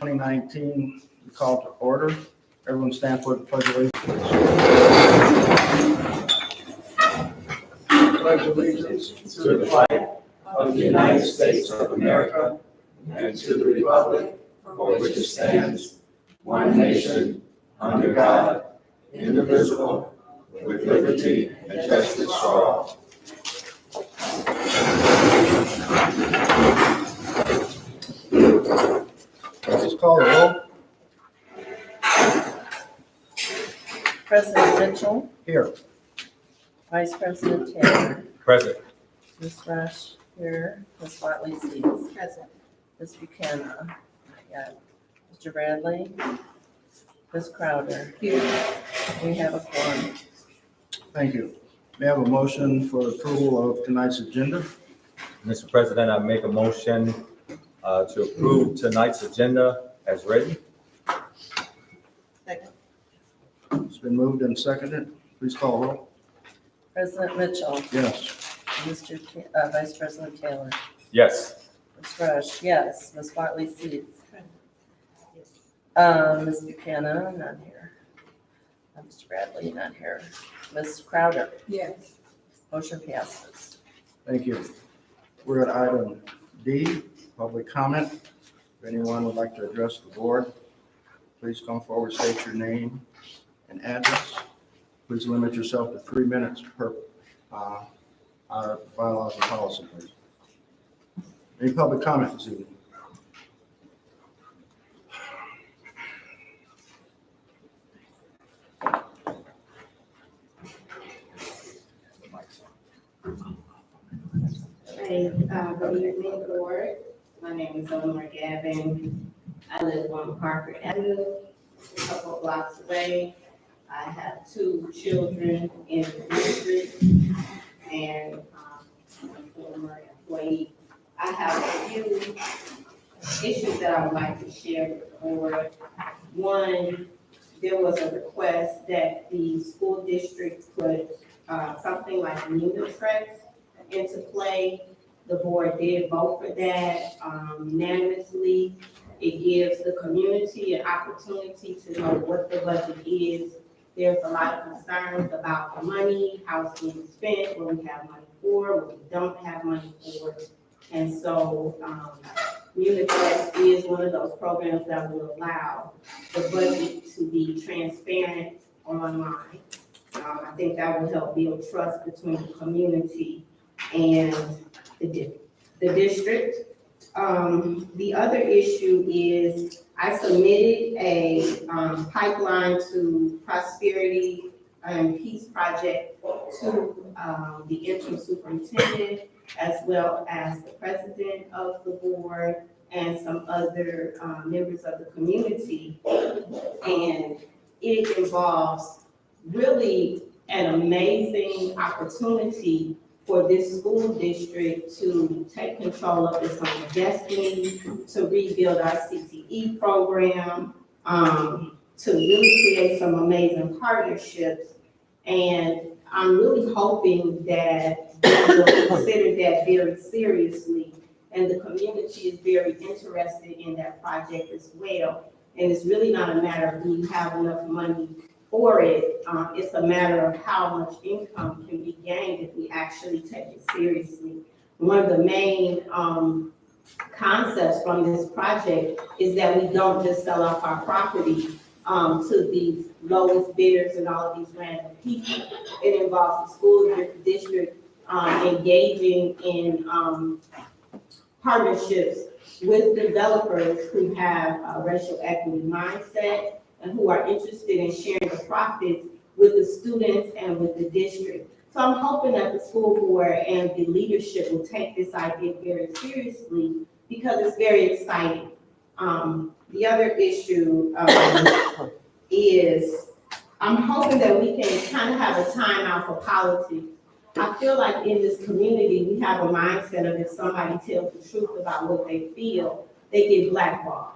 2019 call to order. Everyone stand for the pledge of allegiance. Pledge allegiance to the flag of the United States of America and to the republic for which it stands, one nation, under God, indivisible, with liberty and justice for all. Please call the roll. President Mitchell, Here. Vice President Taylor, Present. Ms. Rush here, Ms. Watley Seeds. Present. Ms. Buchanan, not yet. Mr. Bradley, Ms. Crowder. Here. We have a quorum. Thank you. May I have a motion for approval of tonight's agenda? Mr. President, I make a motion to approve tonight's agenda as written. Second. It's been moved and seconded. Please call the roll. President Mitchell, Yes. Vice President Taylor, Yes. Ms. Rush, yes. Ms. Watley Seeds. Ms. Buchanan, not here. Mr. Bradley, not here. Ms. Crowder. Yes. Motion passes. Thank you. We're at item D, public comment. If anyone would like to address the board, please come forward, state your name and address. Please limit yourself to 3 minutes per our bylaws and policy, please. Any public comment this evening? Hey, good evening, board. My name is Eleanor Gavin. I live on Parker Avenue, a couple of blocks away. I have 2 children in the district and a former employee. I have a few issues that I would like to share with the board. One, there was a request that the school district put something like Unitreks into play. The board did vote for that unanimously. It gives the community an opportunity to know what the budget is. There's a lot of concerns about the money, how it's being spent, what we have money for, what we don't have money for. And so Unitreks is one of those programs that will allow the budget to be transparent online. I think that will help build trust between the community and the district. The other issue is I submitted a pipeline to Prosperity and Peace Project to the interim superintendent, as well as the president of the board and some other members of the community. And it involves really an amazing opportunity for this school district to take control of its own destiny, to rebuild our CTE program, to really create some amazing partnerships. And I'm really hoping that we will consider that very seriously. And the community is very interested in that project as well. And it's really not a matter of do you have enough money for it. It's a matter of how much income can be gained if we actually take it seriously. One of the main concepts from this project is that we don't just sell off our property to these lowest bidders and all of these random people. It involves the school district engaging in partnerships with developers who have a racial equity mindset and who are interested in sharing the profits with the students and with the district. So I'm hoping that the school board and the leadership will take this idea very seriously because it's very exciting. The other issue is I'm hoping that we can kind of have a timeout for politics. I feel like in this community, we have a mindset of if somebody tells the truth about what they feel, they get blackballed.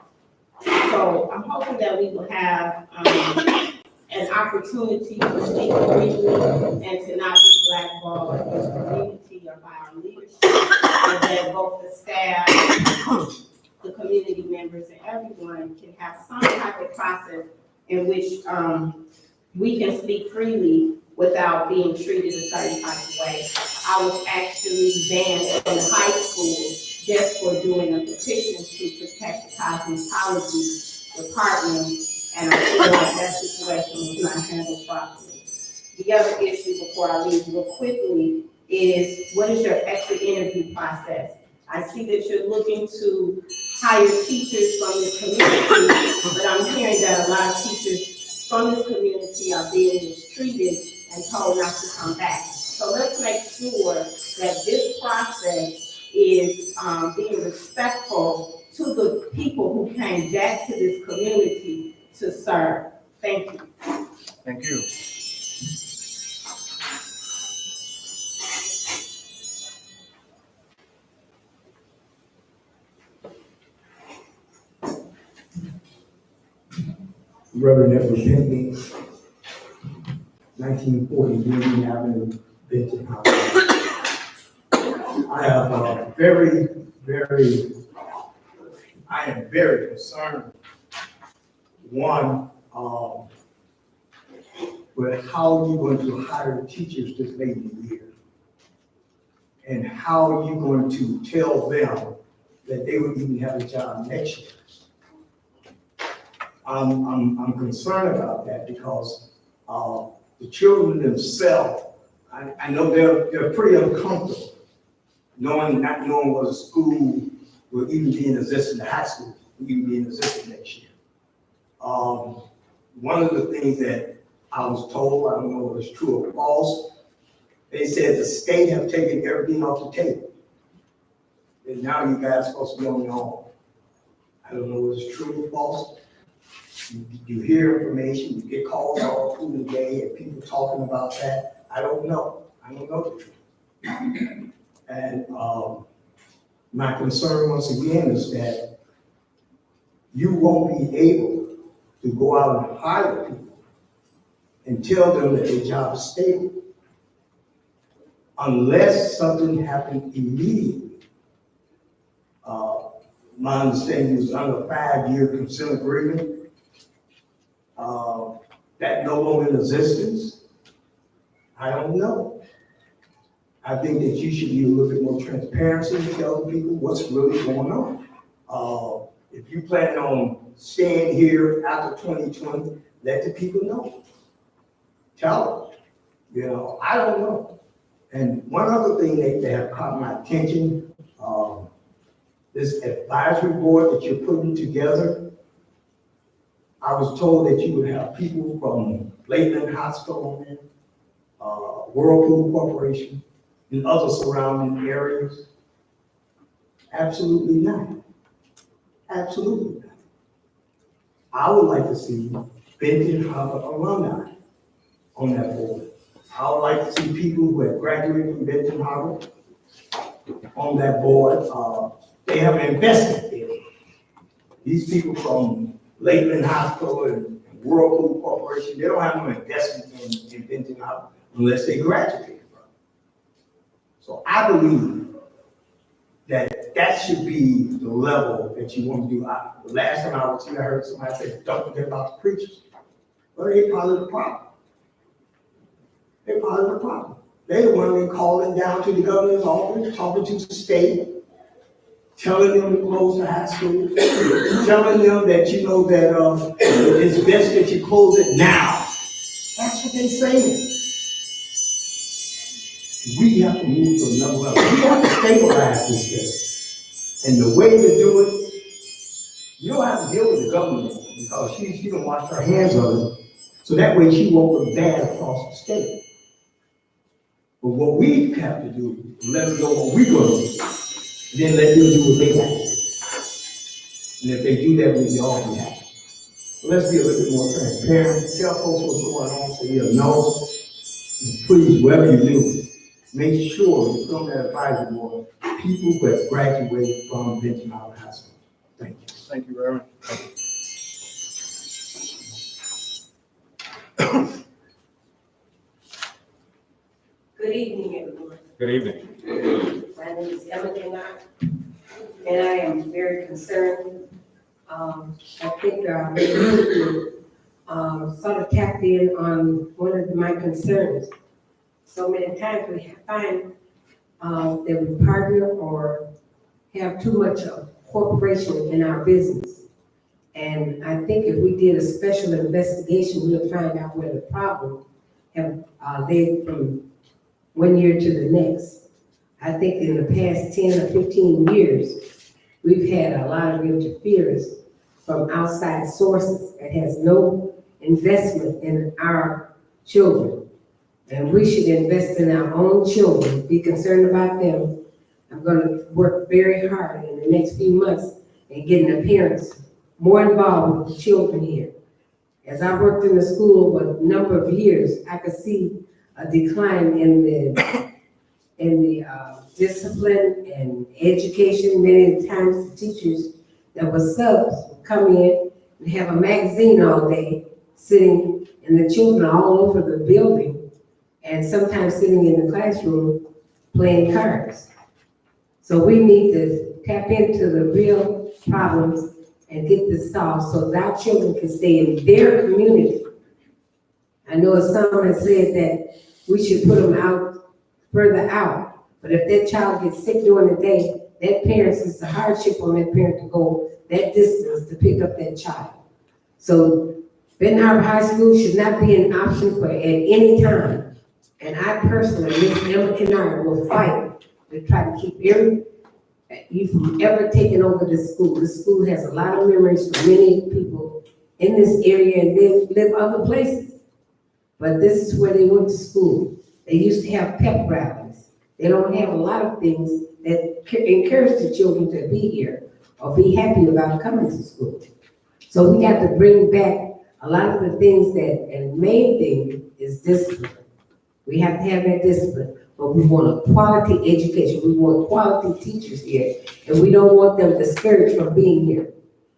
So I'm hoping that we will have an opportunity to speak freely and to not be blackballed by the community or by our leadership, and that both the staff the community members and everyone can have some type of process in which, we can speak freely without being treated a certain type of way. I was actually banned from high school just for doing a petition to protect the cosmetology department, and I feel like that situation was not handled properly. The other issue before I leave real quickly is, what is your exit interview process? I see that you're looking to hire teachers from this community, but I'm hearing that a lot of teachers from this community are being mistreated and told not to come back. So let's make sure that this process is being respectful to the people who came back to this community to serve. Thank you. Thank you. Reverend Edward Pinkney, 1940 Union Avenue, Benton House. I am very concerned, one, with how you're going to hire teachers this late in the year. And how you're going to tell them that they would even have a job next year. I'm concerned about that because the children themselves, I know they're pretty uncomfortable not knowing what a school will even be in existence, the high school will even be in existence next year. One of the things that I was told, I don't know if it's true or false, they said the state have taken everything off the table. And now you guys are supposed to be on your own. I don't know if it's true or false. You hear information, you get calls all through the day and people talking about that. I don't know. I don't know the truth. And my concern once again is that you won't be able to go out and hire people and tell them that their job is stable unless something happens immediately. My understanding is under a 5-year consent agreement. That no longer in existence. I don't know. I think that you should be a little bit more transparency and tell people what's really going on. If you plan on staying here after 2020, let the people know. Tell them. I don't know. And one other thing that have caught my attention, this advisory board that you're putting together, I was told that you would have people from Lakeland Hospital, Whirlpool Corporation, and other surrounding areas. Absolutely not. Absolutely not. I would like to see Benton Harbor alumni on that board. I would like to see people who have graduated from Benton Harbor on that board. They have an investment in it. These people from Lakeland Hospital and Whirlpool Corporation, they don't have no investment in Benton Harbor unless they graduated from it. So I believe that should be the level that you want to do. The last time I was here, I heard somebody say, don't forget about the preachers. Well, they're part of the problem. They're part of the problem. They're the one that calling down to the governor's office, talking to the state, telling them to close the high school, telling them that that it's best that you close it now. That's what they're saying. We have to move to another level. We have to stabilize this thing. And the way to do it, you don't have to deal with the government because she don't wash her hands on it. So that way she won't look bad across the state. But what we have to do is let them know what we're going to do. And then let them do what they got to do. And if they do that, we'll be all be happy. So let's be a little bit more transparent. Tell folks what's going on so you'll know. And please, whatever you do, make sure you come to that advisory board, people who have graduated from Benton Harbor High School. Thank you. Thank you, Reverend. Good evening, everyone. Good evening. My name is Emma Kennard, and I am very concerned. I think maybe sort of tapped in on one of my concerns. So many times we find that we partner or have too much of corporation in our business. And I think if we did a special investigation, we'll find out where the problem have led from one year to the next. I think in the past 10 or 15 years, we've had a lot of interference from outside sources that has no investment in our children. And we should invest in our own children, be concerned about them. I'm gonna work very hard in the next few months and getting the parents more involved with the children here. As I worked in the school for a number of years, I could see a decline in the discipline and education. Many times the teachers that were subs would come in and have a magazine all day, sitting, and the children all over the building, and sometimes sitting in the classroom playing cards. So we need to tap into the real problems and get this solved so that our children can stay in their community. I know some have said that we should put them out, further out, but if that child gets sick during the day, that parents, it's a hardship on that parent to go that distance to pick up that child. So Benton Harbor High School should not be an option for at any time. And I personally, Ms. Emma Kennard, will fight to try to keep you from ever taking over this school. This school has a lot of memories for many people in this area and then live other places. But this is where they went to school. They used to have pep rallies. They don't have a lot of things that encourage the children to be here or be happy about coming to school. So we got to bring back a lot of the things that, and main thing is discipline. We have to have that discipline, but we want a quality education. We want quality teachers here, and we don't want them discouraged from being here.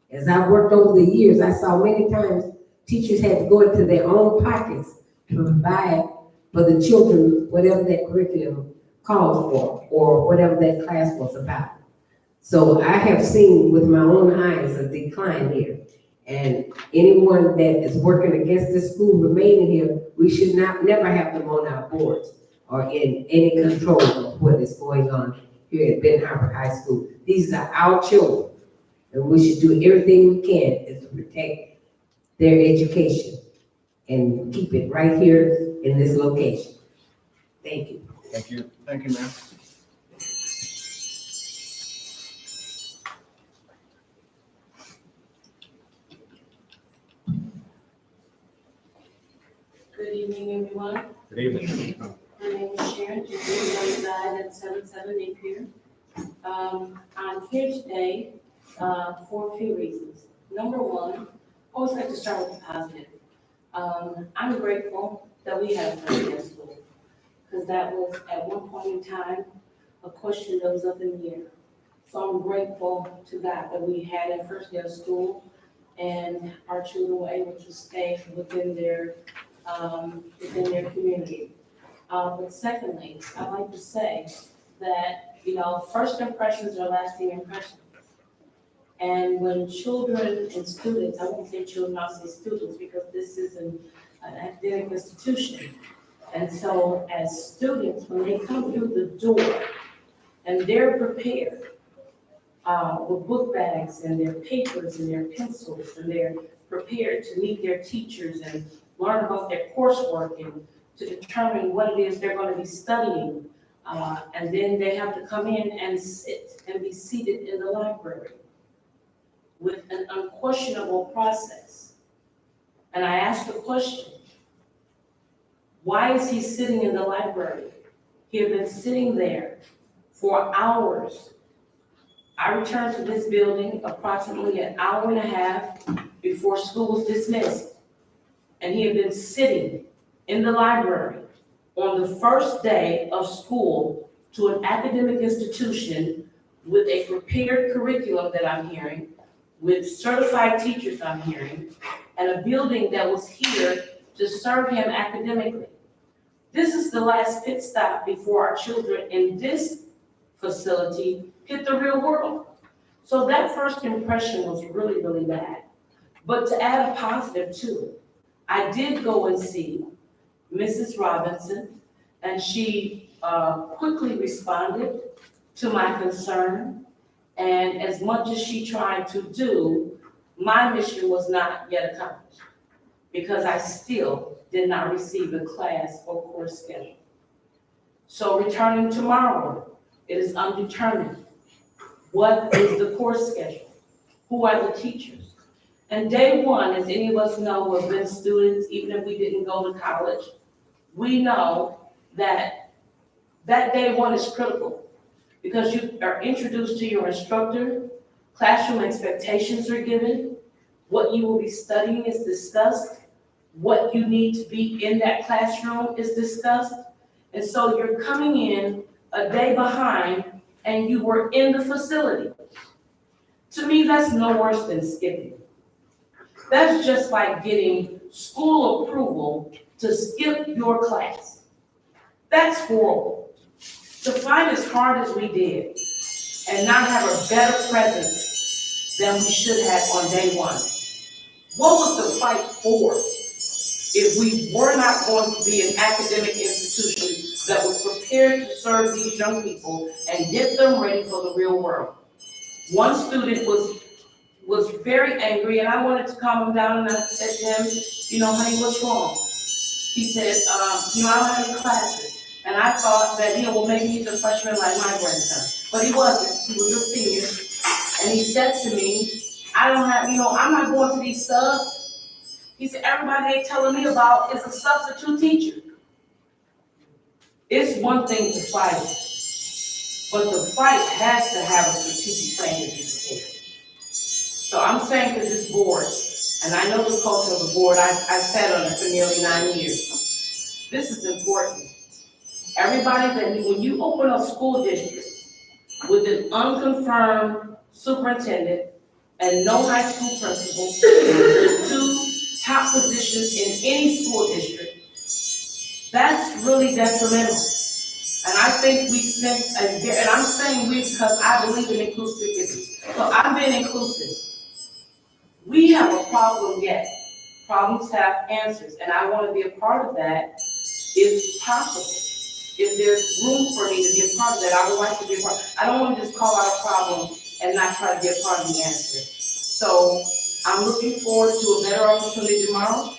As I worked over the years, I saw many times teachers had to go into their own pockets to provide for the children whatever that curriculum called for, or whatever that class was about. So I have seen with my own eyes a decline here. And anyone that is working against this school remaining here, we should never have them on our boards or in any control of what is going on here at Benton Harbor High School. These are our children, and we should do everything we can to protect their education and keep it right here in this location. Thank you. Thank you. Thank you, ma'am. Good evening, everyone. Good evening. My name is Sharon, I reside at 77 Napier. I'm here today for a few reasons. Number one, I always like to start with the positive. I'm grateful that we have first day of school, because that was at one point in time a question that was up in the air. So I'm grateful to that we had a first day of school and our children were able to stay within their community. But secondly, I like to say that, first impressions are lasting impressions. And when children and students, I won't say children, I'll say students, because this is an academic institution. And so as students, when they come through the door and they're prepared with book bags and their papers and their pencils, and they're prepared to meet their teachers and learn about their coursework and to determine what it is they're going to be studying. And then they have to come in and sit and be seated in the library with an unquestionable process. And I asked the question, why is he sitting in the library? He had been sitting there for hours. I returned to this building approximately an hour and a half before school was dismissed. And he had been sitting in the library on the first day of school to an academic institution with a prepared curriculum that I'm hearing, with certified teachers I'm hearing, and a building that was here to serve him academically. This is the last pit stop before our children in this facility hit the real world. So that first impression was really, really bad. But to add a positive to it, I did go and see Mrs. Robinson, and she quickly responded to my concern. And as much as she tried to do, my mission was not yet accomplished because I still did not receive a class or course schedule. So returning tomorrow, it is undetermined. What is the course schedule? Who are the teachers? And day one, as any of us know who have been students, even if we didn't go to college, we know that day one is critical because you are introduced to your instructor, classroom expectations are given, what you will be studying is discussed, what you need to be in that classroom is discussed. And so you're coming in a day behind and you were in the facility. To me, that's no worse than skipping. That's just like getting school approval to skip your class. That's horrible. To fight as hard as we did and not have a better presence than we should have on day one. What was the fight for if we were not going to be an academic institution that was prepared to serve these young people and get them ready for the real world? One student was very angry, and I wanted to calm him down, and I said to him, honey, what's wrong? He said, I don't have any classes. And I thought that, well, maybe he's a freshman like my grandson. But he wasn't. He was a senior. And he said to me, I'm not going to these subs. He said, everybody they telling me about is a substitute teacher. It's one thing to fight, but the fight has to have a strategic plan to be prepared. So I'm saying to this board, and I know the culture of the board, I sat on it for nearly 9 years. This is important. Everybody when you open a school district with an unconfirmed superintendent and no high school principal, the two top positions in any school district, that's really detrimental. And I think we sent, and I'm saying we because I believe in inclusivity. So I've been inclusive. We have a problem yet. Problems have answers, and I want to be a part of that if possible. If there's room for me to be a part of that, I would like to be a part. I don't want to just call out a problem and not try to be a part of the answer. So I'm looking forward to a better opportunity tomorrow.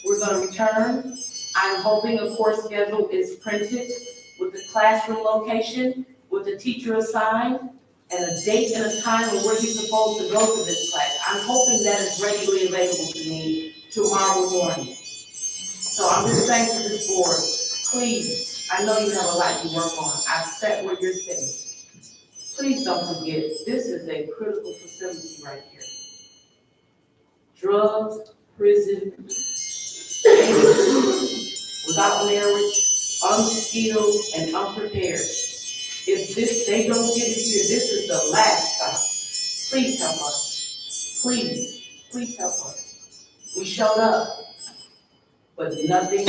We're going to return. I'm hoping a course schedule is printed with the classroom location, with the teacher assigned, and a date and a time and where he's supposed to go to this class. I'm hoping that is readily available to me tomorrow morning. So I'm just saying to this board, please, I know you have a lot to work on. I've sat where you're sitting. Please don't forget, this is a critical facility right here. Drugs, prison, without marriage, unskilled and unprepared. If they don't get it here, this is the last stop. Please help us. Please help us. We showed up, but nothing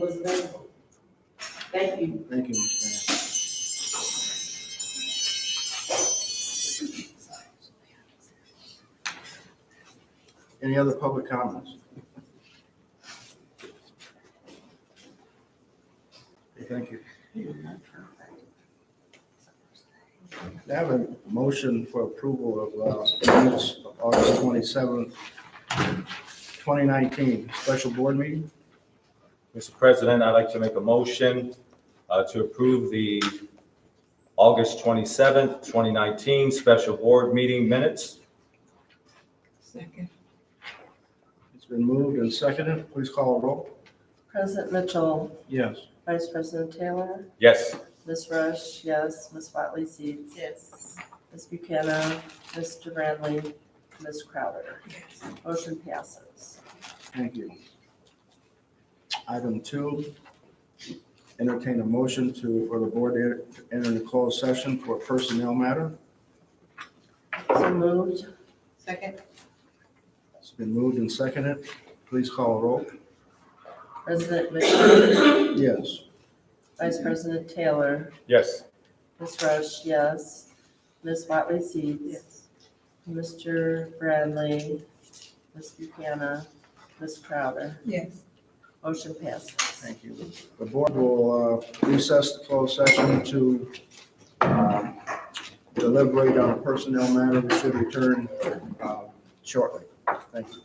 was available. Thank you. Thank you, Ms. Graham. Any other public comments? Okay, thank you. I have a motion for approval of minutes of August 27th, 2019, special board meeting. Mr. President, I'd like to make a motion to approve the August 27th, 2019 special board meeting minutes. Second. It's been moved and seconded. Please call a roll. President Mitchell, Yes. Vice President Taylor, Yes. Ms. Rush, yes, Ms. Watley Seeds. Yes. Ms. Buchanan, Mr. Bradley, Ms. Crowder. Motion passes. Thank you. Item 2, entertain a motion for the board to enter the closed session for a personnel matter. So moved. Second. It's been moved and seconded. Please call a roll. President Mitchell, Yes. Vice President Taylor, Yes. Ms. Rush, yes, Ms. Watley Seeds, Yes. Mr. Bradley, Ms. Buchanan, Ms. Crowder. Yes. Motion passes. Thank you. The board will recess the closed session to deliberate on a personnel matter. We should return shortly. Thank you.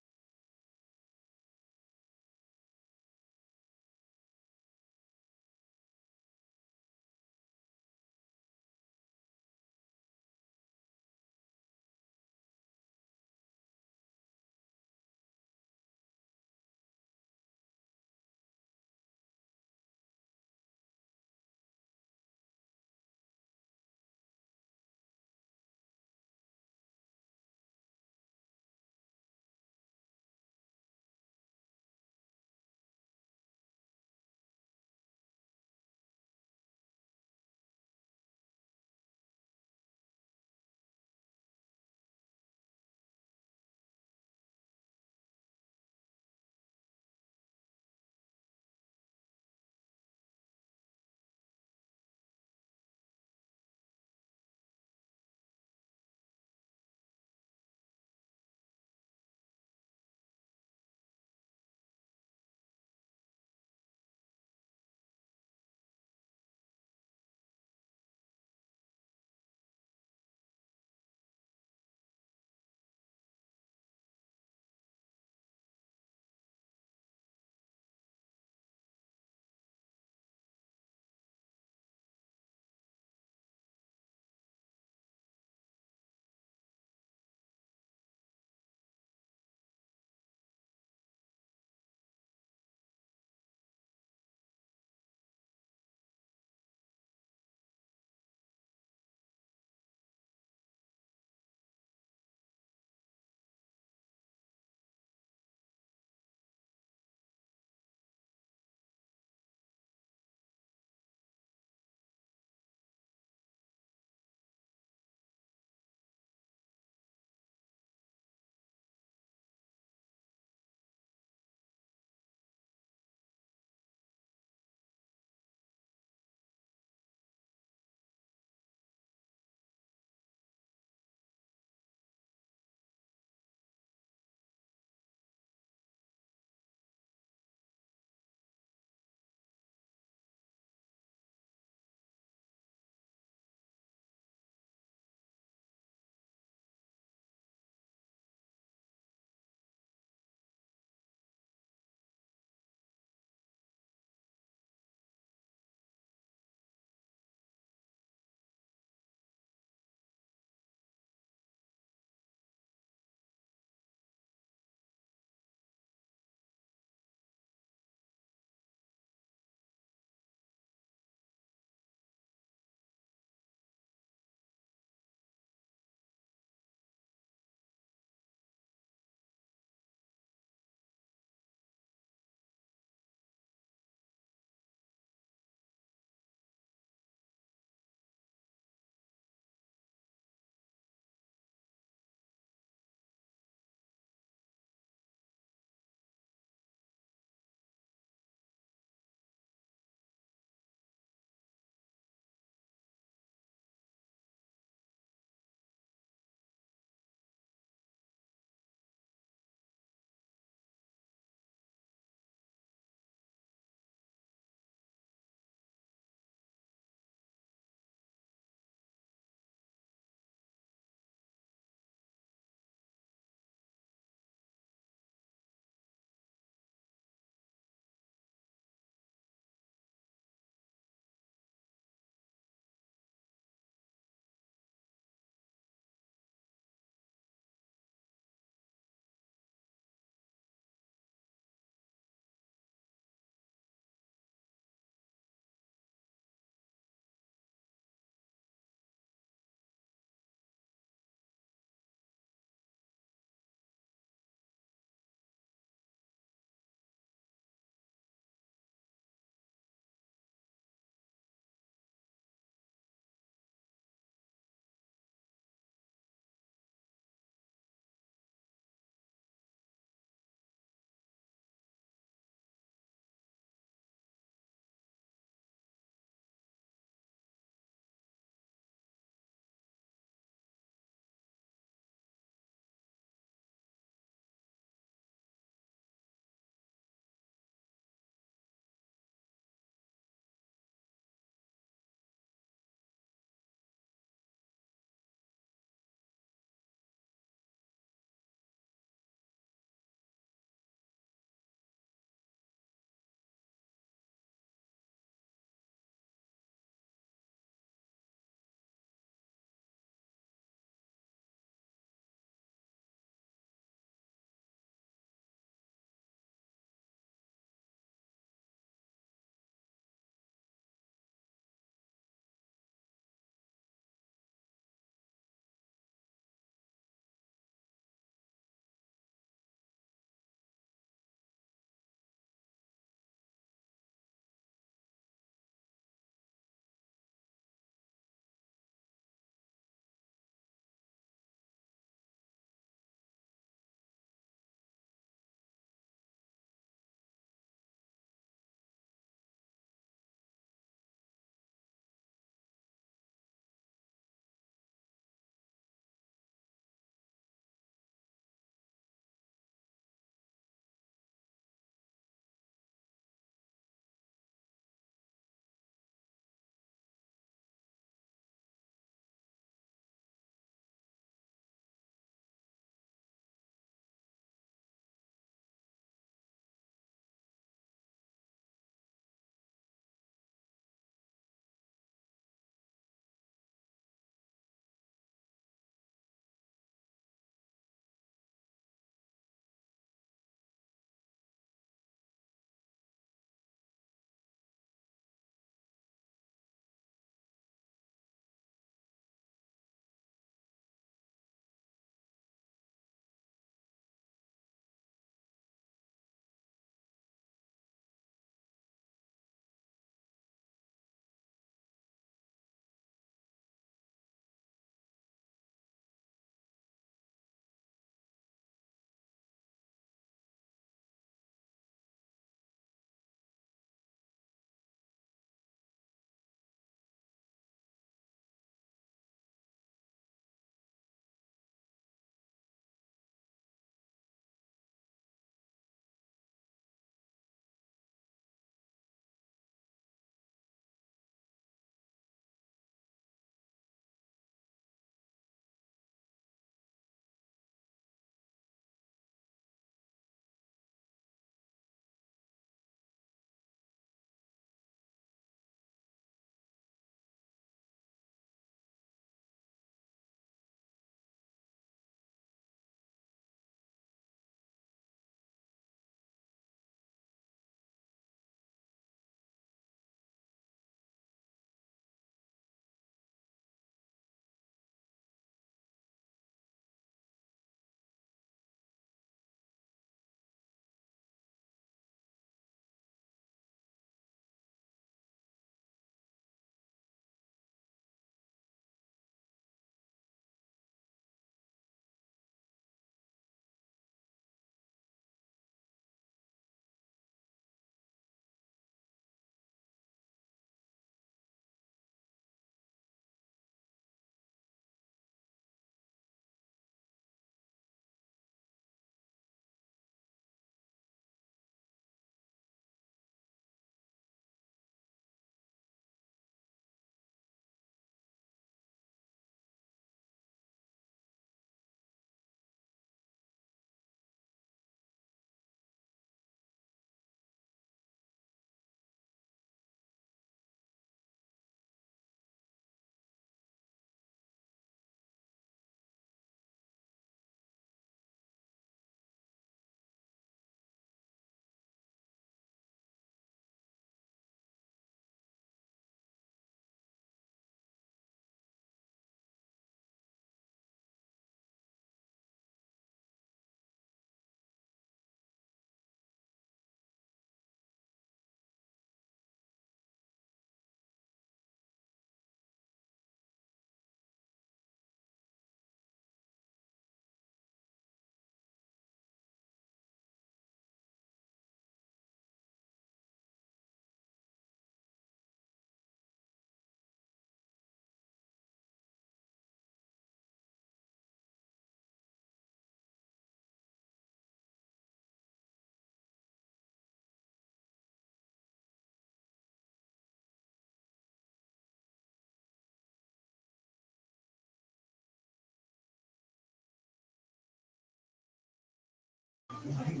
Okay.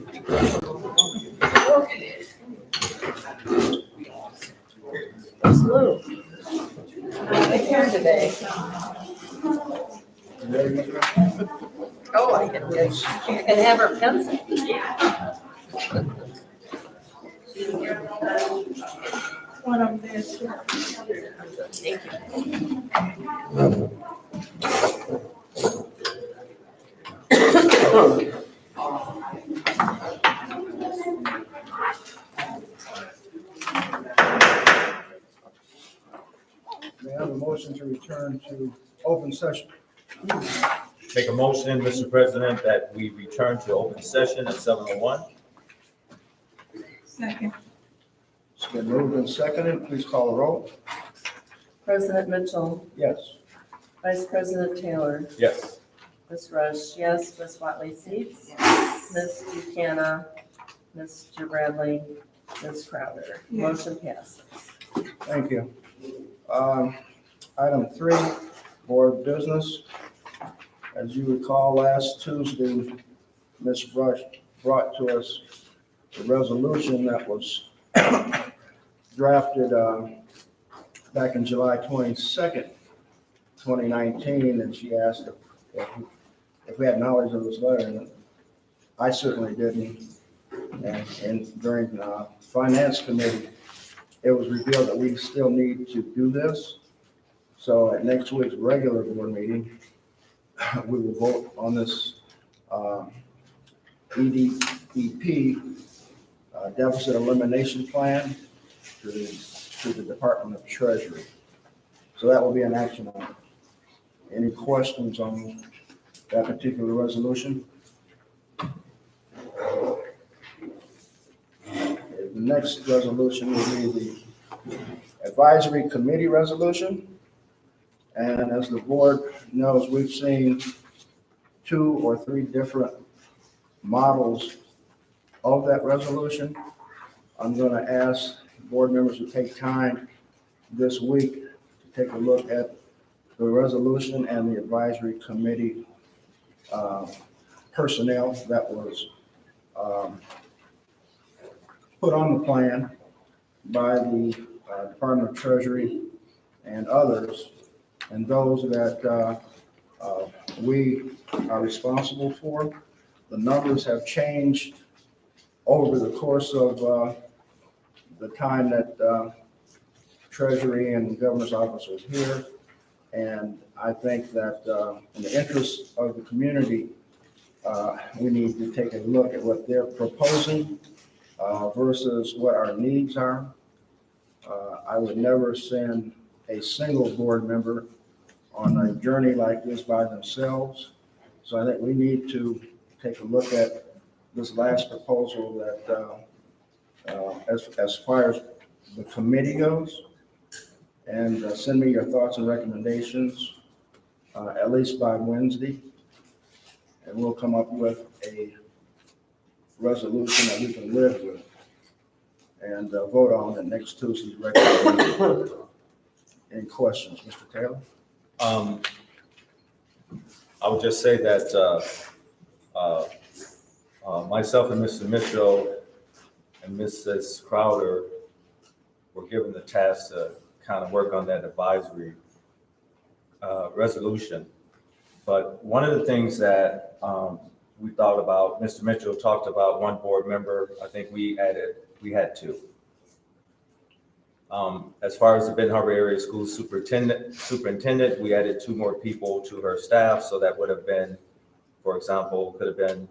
Where's Lou? Not here today. Oh, I can, yes, you can have her pencil. One of this. Thank you. May I have a motion to return to open session? Make a motion, Mr. President, that we return to open session at 7:01. Second. It's been moved and seconded. Please call the roll. President Mitchell, Yes. Vice President Taylor, Yes. Ms. Rush, yes, Ms. Watley Seats, Ms. Buchanan, Mr. Bradley, Ms. Crowder. Motion passes. Thank you. Item 3, board business. As you recall, last Tuesday, Ms. Brush brought to us the resolution that was drafted back in July 22nd, 2019, and she asked if we had knowledge of this letter, and I certainly didn't. And during Finance Committee, it was revealed that we still need to do this. So at next week's regular board meeting, we will vote on this EDEP deficit elimination plan to the Department of Treasury. So that will be an action item. Any questions on that particular resolution? The next resolution will be the advisory committee resolution. And as the board knows, we've seen 2 or 3 different models of that resolution. I'm going to ask board members to take time this week to take a look at the resolution and the advisory committee personnel that was put on the plan by the Department of Treasury and others, and those that we are responsible for. The numbers have changed over the course of the time that Treasury and the Governor's Office was here. And I think that in the interest of the community, we need to take a look at what they're proposing versus what our needs are. I would never send a single board member on a journey like this by themselves. So I think we need to take a look at this last proposal that, as far as the committee goes, and send me your thoughts and recommendations at least by Wednesday, and we'll come up with a resolution that we can live with and vote on at next Tuesday's regular meeting. Any questions, Mr. Taylor? I would just say that myself and Mr. Mitchell and Mrs. Crowder were given the task to kind of work on that advisory resolution. But one of the things that we thought about, Mr. Mitchell talked about one board member. I think we had 2. As far as the Benton Harbor Area School Superintendent, we added 2 more people to her staff. So that would have been, for example, could have been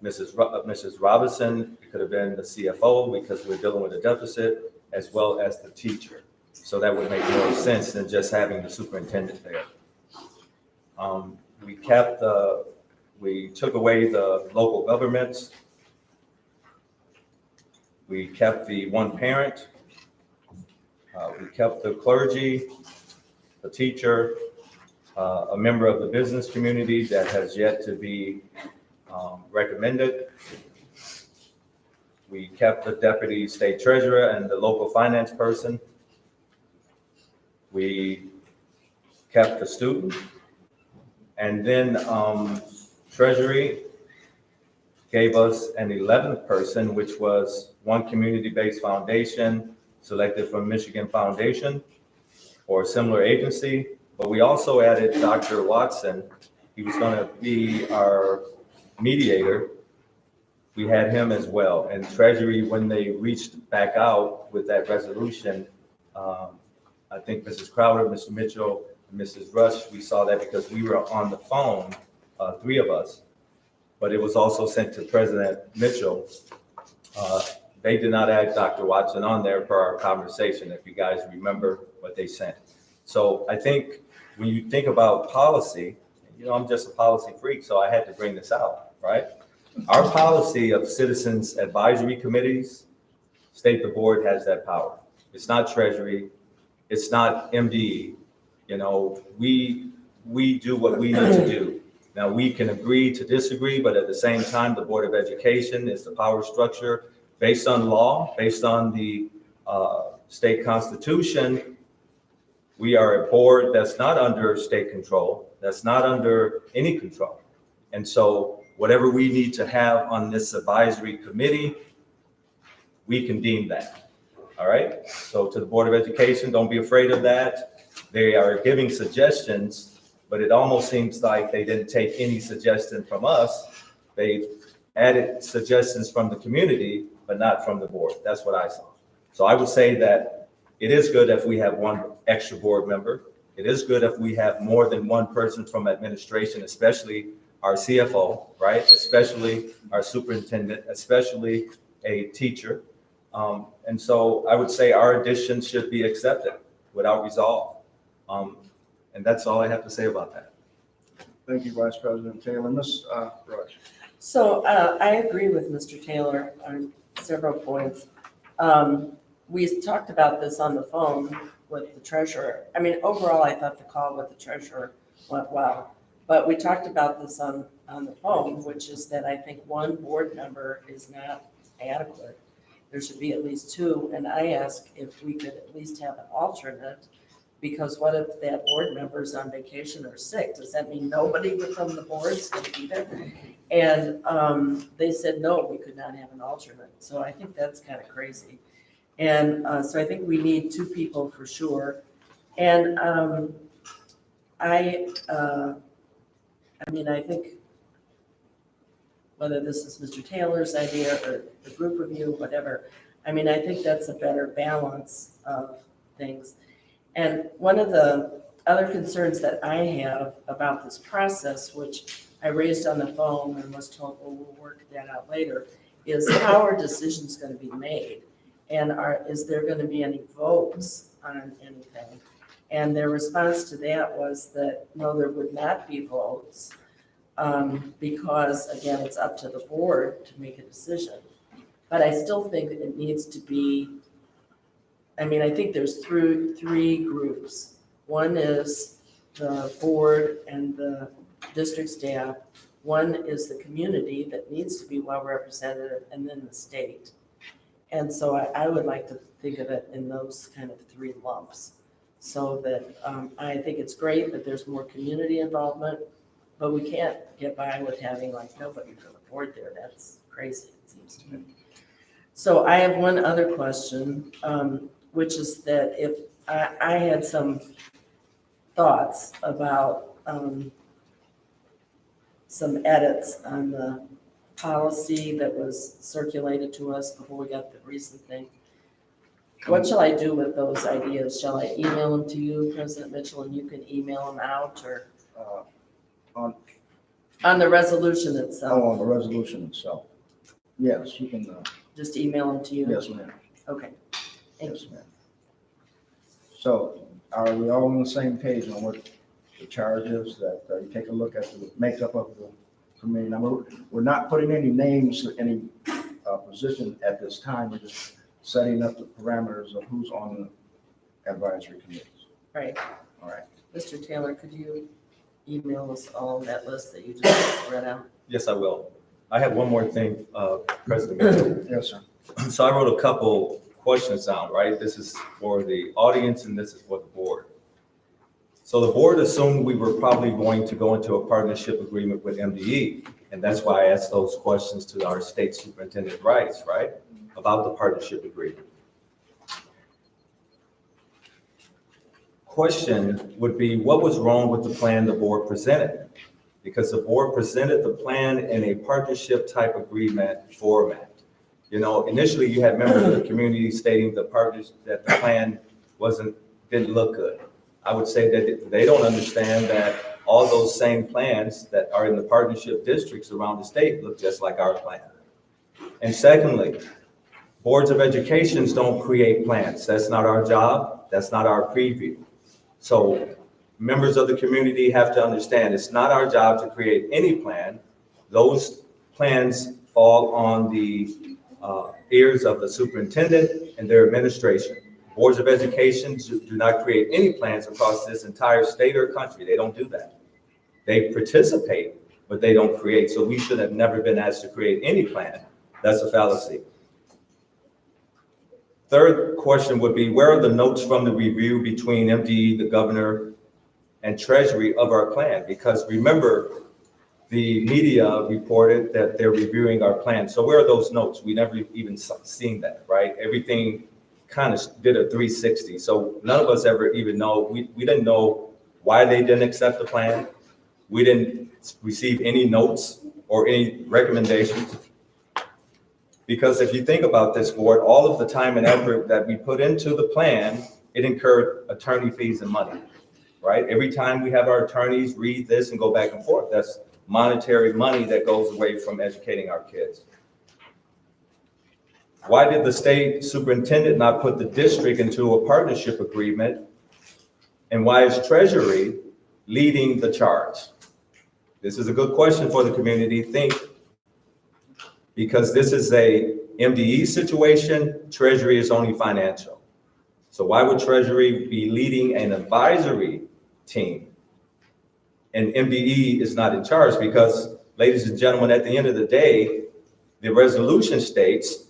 Mrs. Robinson. It could have been the CFO because we're dealing with a deficit, as well as the teacher. So that would make more sense than just having the superintendent there. We took away the local governments. We kept the one parent. We kept the clergy, the teacher, a member of the business community that has yet to be recommended. We kept the deputy state treasurer and the local finance person. We kept the student. And then Treasury, gave us an 11th person, which was one community-based foundation selected from Michigan Foundation or a similar agency. But we also added Dr. Watson. He was going to be our mediator. We had him as well. And Treasury, when they reached back out with that resolution, I think Mrs. Crowder, Mr. Mitchell, and Mrs. Rush, we saw that because we were on the phone, three of us, but it was also sent to President Mitchell. They did not add Dr. Watson on there for our conversation, if you guys remember what they sent. So I think when you think about policy, I'm just a policy freak, so I had to bring this out, right? Our policy of citizens advisory committees state the board has that power. It's not Treasury, it's not MDE. We do what we need to do. Now, we can agree to disagree, but at the same time, the Board of Education is the power structure based on law, based on the state constitution. We are a board that's not under state control, that's not under any control. And so whatever we need to have on this advisory committee, we can deem that. All right? So to the Board of Education, don't be afraid of that. They are giving suggestions, but it almost seems like they didn't take any suggestion from us. They added suggestions from the community, but not from the board. That's what I saw. So I would say that it is good if we have one extra board member. It is good if we have more than one person from administration, especially our CFO, right? Especially our superintendent, especially a teacher. And so I would say our addition should be accepted without resolve. And that's all I have to say about that. Thank you, Vice President Taylor. Ms. Rush. So I agree with Mr. Taylor on several points. We talked about this on the phone with the treasurer. I mean, overall, I thought the call with the treasurer went well. But we talked about this on the phone, which is that I think one board member is not adequate. There should be at least two. And I asked if we could at least have an alternate, because what if that board member is on vacation or sick? Does that mean nobody from the board is going to be there? And they said, no, we could not have an alternate. So I think that's kind of crazy. And so I think we need two people for sure. And I think whether this is Mr. Taylor's idea or the group review, whatever, I think that's a better balance of things. And one of the other concerns that I have about this process, which I raised on the phone and was told, well, we'll work that out later, is how are decisions going to be made? And is there going to be any votes on anything? And their response to that was that, no, there would not be votes because, again, it's up to the board to make a decision. But I still think it needs to be, I think there's three groups. One is the board and the district staff. One is the community that needs to be well represented, and then the state. And so I would like to think of it in those kind of three lumps. So that I think it's great that there's more community involvement, but we can't get by with having like nobody from the board there. That's crazy, it seems to me. So I have one other question, which is that if I had some thoughts about some edits on the policy that was circulated to us before we got the recent thing. What shall I do with those ideas? Shall I email them to you, President Mitchell, and you can email them out, or on the resolution itself? On the resolution itself. Yes, you can. Just email them to you? Yes, ma'am. Okay. Thank Yes, you. ma'am. So are we all on the same page on what the charge is, that you take a look at the makeup of the committee? Now, we're not putting any names to any position at this time. We're just setting up the parameters of who's on the advisory committees. Right. All right. Mr. Taylor, could you email us all that list that you just read out? Yes, I will. I have one more thing, President Mitchell. Yes, sir. So I wrote a couple questions down, right? This is for the audience and this is for the board. So the board assumed we were probably going to go into a partnership agreement with MDE. And that's why I asked those questions to our state superintendent Rice, right? About the partnership agreement. Question would be, what was wrong with the plan the board presented? Because the board presented the plan in a partnership type agreement format. You know, initially you had members of the community stating that the plan didn't look good. I would say that they don't understand that all those same plans that are in the partnership districts around the state look just like our plan. And secondly, boards of educations don't create plans. That's not our job. That's not our preview. So members of the community have to understand it's not our job to create any plan. Those plans fall on the ears of the superintendent and their administration. Boards of education do not create any plans across this entire state or country. They don't do that. They participate, but they don't create. So we should have never been asked to create any plan. That's a fallacy. Third question would be, where are the notes from the review between MDE, the governor, and Treasury of our plan? Because remember, the media reported that they're reviewing our plan. So where are those notes? We never even seen that, right? Everything kind of did a 360. So none of us ever even know, we didn't know why they didn't accept the plan. We didn't receive any notes or any recommendations. Because if you think about this, board, all of the time and effort that we put into the plan, it incurred attorney fees and money, right? Every time we have our attorneys read this and go back and forth, that's monetary money that goes away from educating our kids. Why did the state superintendent not put the district into a partnership agreement? And why is Treasury leading the charge? This is a good question for the community. Think, because this is a MDE situation, Treasury is only financial. So why would Treasury be leading an advisory team and MDE is not in charge? Because, ladies and gentlemen, at the end of the day, the resolution states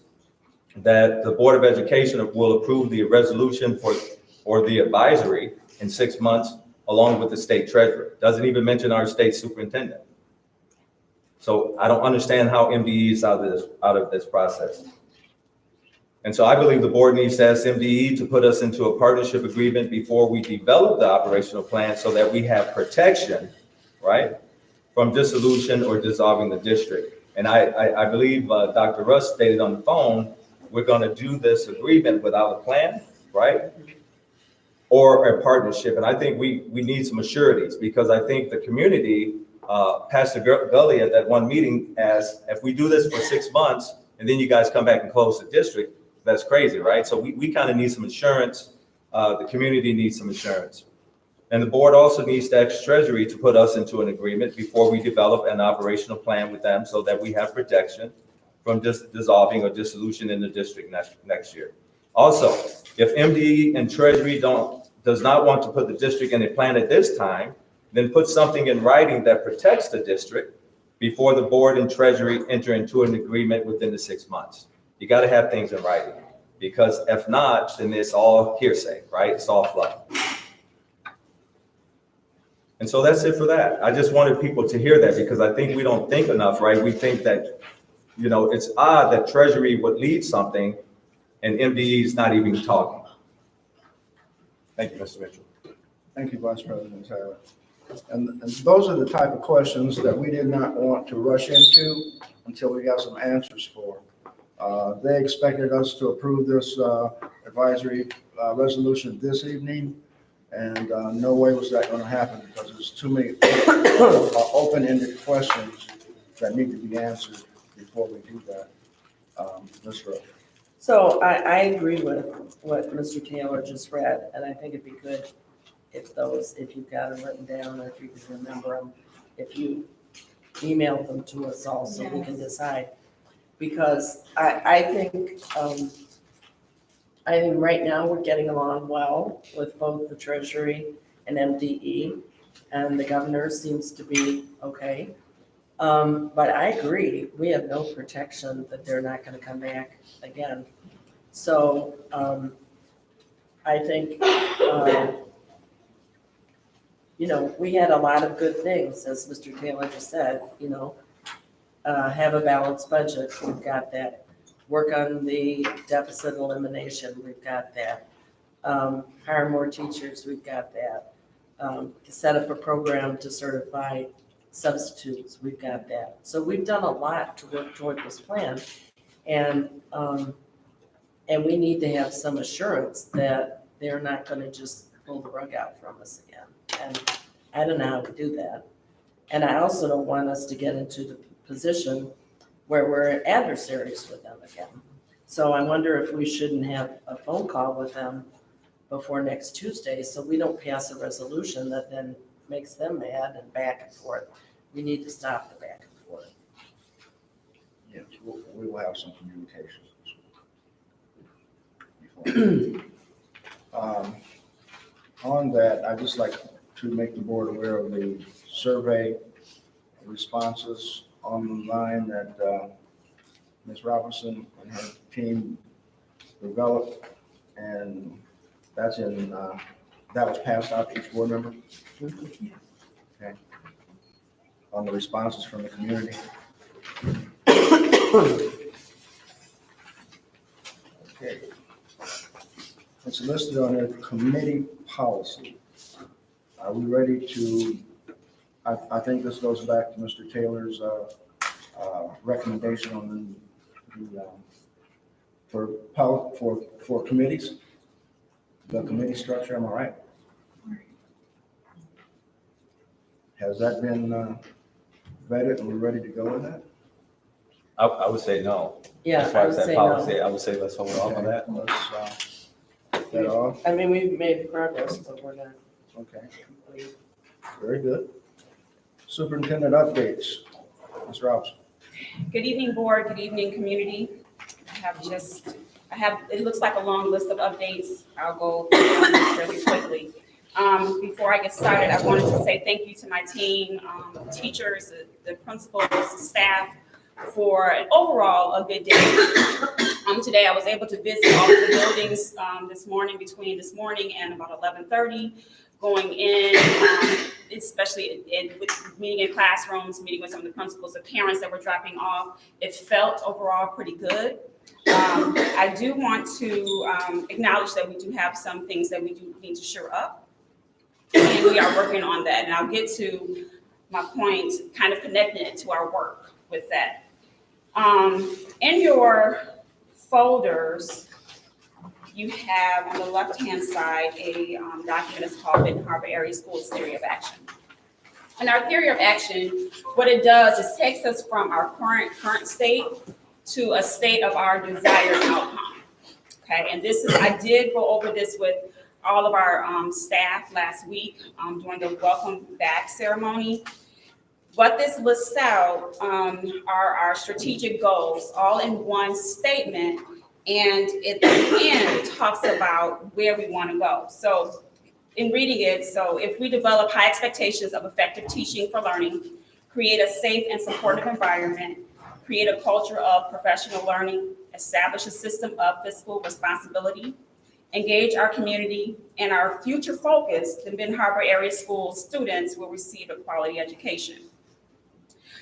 that the Board of Education will approve the resolution for the advisory in 6 months, along with the state treasurer. Doesn't even mention our state superintendent. So I don't understand how MDE is out of this process. And so I believe the board needs to ask MDE to put us into a partnership agreement before we develop the operational plan so that we have protection, right, from dissolution or dissolving the district. And I believe Dr. Russ stated on the phone, we're going to do this agreement without a plan, right? Or a partnership. And I think we need some assurities, because I think the community, Pastor Gully at that one meeting asked, if we do this for 6 months and then you guys come back and close the district, that's crazy, right? So we kind of need some assurance. The community needs some assurance. And the board also needs to ask Treasury to put us into an agreement before we develop an operational plan with them so that we have protection from dissolving or dissolution in the district next year. Also, if MDE and Treasury does not want to put the district in a plan at this time, then put something in writing that protects the district before the board and Treasury enter into an agreement within the 6 months. You got to have things in writing, because if not, then it's all hearsay, right? It's all fluff. And so that's it for that. I just wanted people to hear that, because I think we don't think enough, right? We think that, you know, it's odd that Treasury would lead something and MDE is not even talking. Thank you, Mr. Mitchell. Thank you, Vice President Taylor. And those are the type of questions that we did not want to rush into until we got some answers for. They expected us to approve this advisory resolution this evening, and no way was that going to happen, because there's too many open-ended questions that need to be answered before we do that. Ms. Rowe. So I agree with what Mr. Taylor just read, and I think it'd be good if you've got them written down, or if you can remember them, if you email them to us all so we can decide. Because I think right now we're getting along well with both the Treasury and MDE, and the governor seems to be okay. But I agree, we have no protection that they're not going to come back again. So I think, you know, we had a lot of good things, as Mr. Taylor just said, you know. have a balanced budget, we've got that. Work on the deficit elimination, we've got that. Hire more teachers, we've got that. Set up a program to certify substitutes, we've got that. So we've done a lot to work toward this plan. And we need to have some assurance that they're not gonna just pull the rug out from us again. And I don't know how to do that. And I also don't want us to get into the position where we're adversaries with them again. So I wonder if we shouldn't have a phone call with them before next Tuesday, so we don't pass a resolution that then makes them mad and back and forth. We need to stop the back and forth. Yes, we will have some communication. On that, I'd just like to make the board aware of the survey responses online that Ms. Robinson and her team developed, and that's in, that was passed out to each board member? Okay. On the responses from the community. Okay. It's listed on the committee policy. Are we ready to, I think this goes back to Mr. Taylor's recommendation on the for committees, the committee structure, am I right? Has that been vetted and we're ready to go with that? I would say no. Yeah, As far I as would that say policy, no. I would say let's hold off on that. Let's take that off. I mean, we've made progress, but we're not Okay, complete. very good. Superintendent updates. Ms. Robinson. Good evening, board. Good evening, community. It looks like a long list of updates. I'll go through them really quickly. Before I get started, I wanted to say thank you to my team, teachers, the principals, the staff, for an overall a good day. Today I was able to visit all of the buildings between this morning and about 11:30, going in, especially with meeting in classrooms, meeting with some of the principals, the parents that were dropping off. It felt overall pretty good. I do want to acknowledge that we do have some things that we do need to shore up, and we are working on that. And I'll get to my point, kind of connecting it to our work with that. In your folders, you have on the left-hand side a document that's called Benton Harbor Area Schools Theory of Action. And our theory of action, what it does is takes us from our current state to a state of our desired outcome. Okay, and this is, I did go over this with all of our staff last week during the welcome back ceremony. What this lists out are our strategic goals, all in one statement, and at the end talks about where we want to go. So in reading it, so if we develop high expectations of effective teaching for learning, create a safe and supportive environment, create a culture of professional learning, establish a system of fiscal responsibility, engage our community, and our future focus, the Benton Harbor Area Schools students will receive a quality education.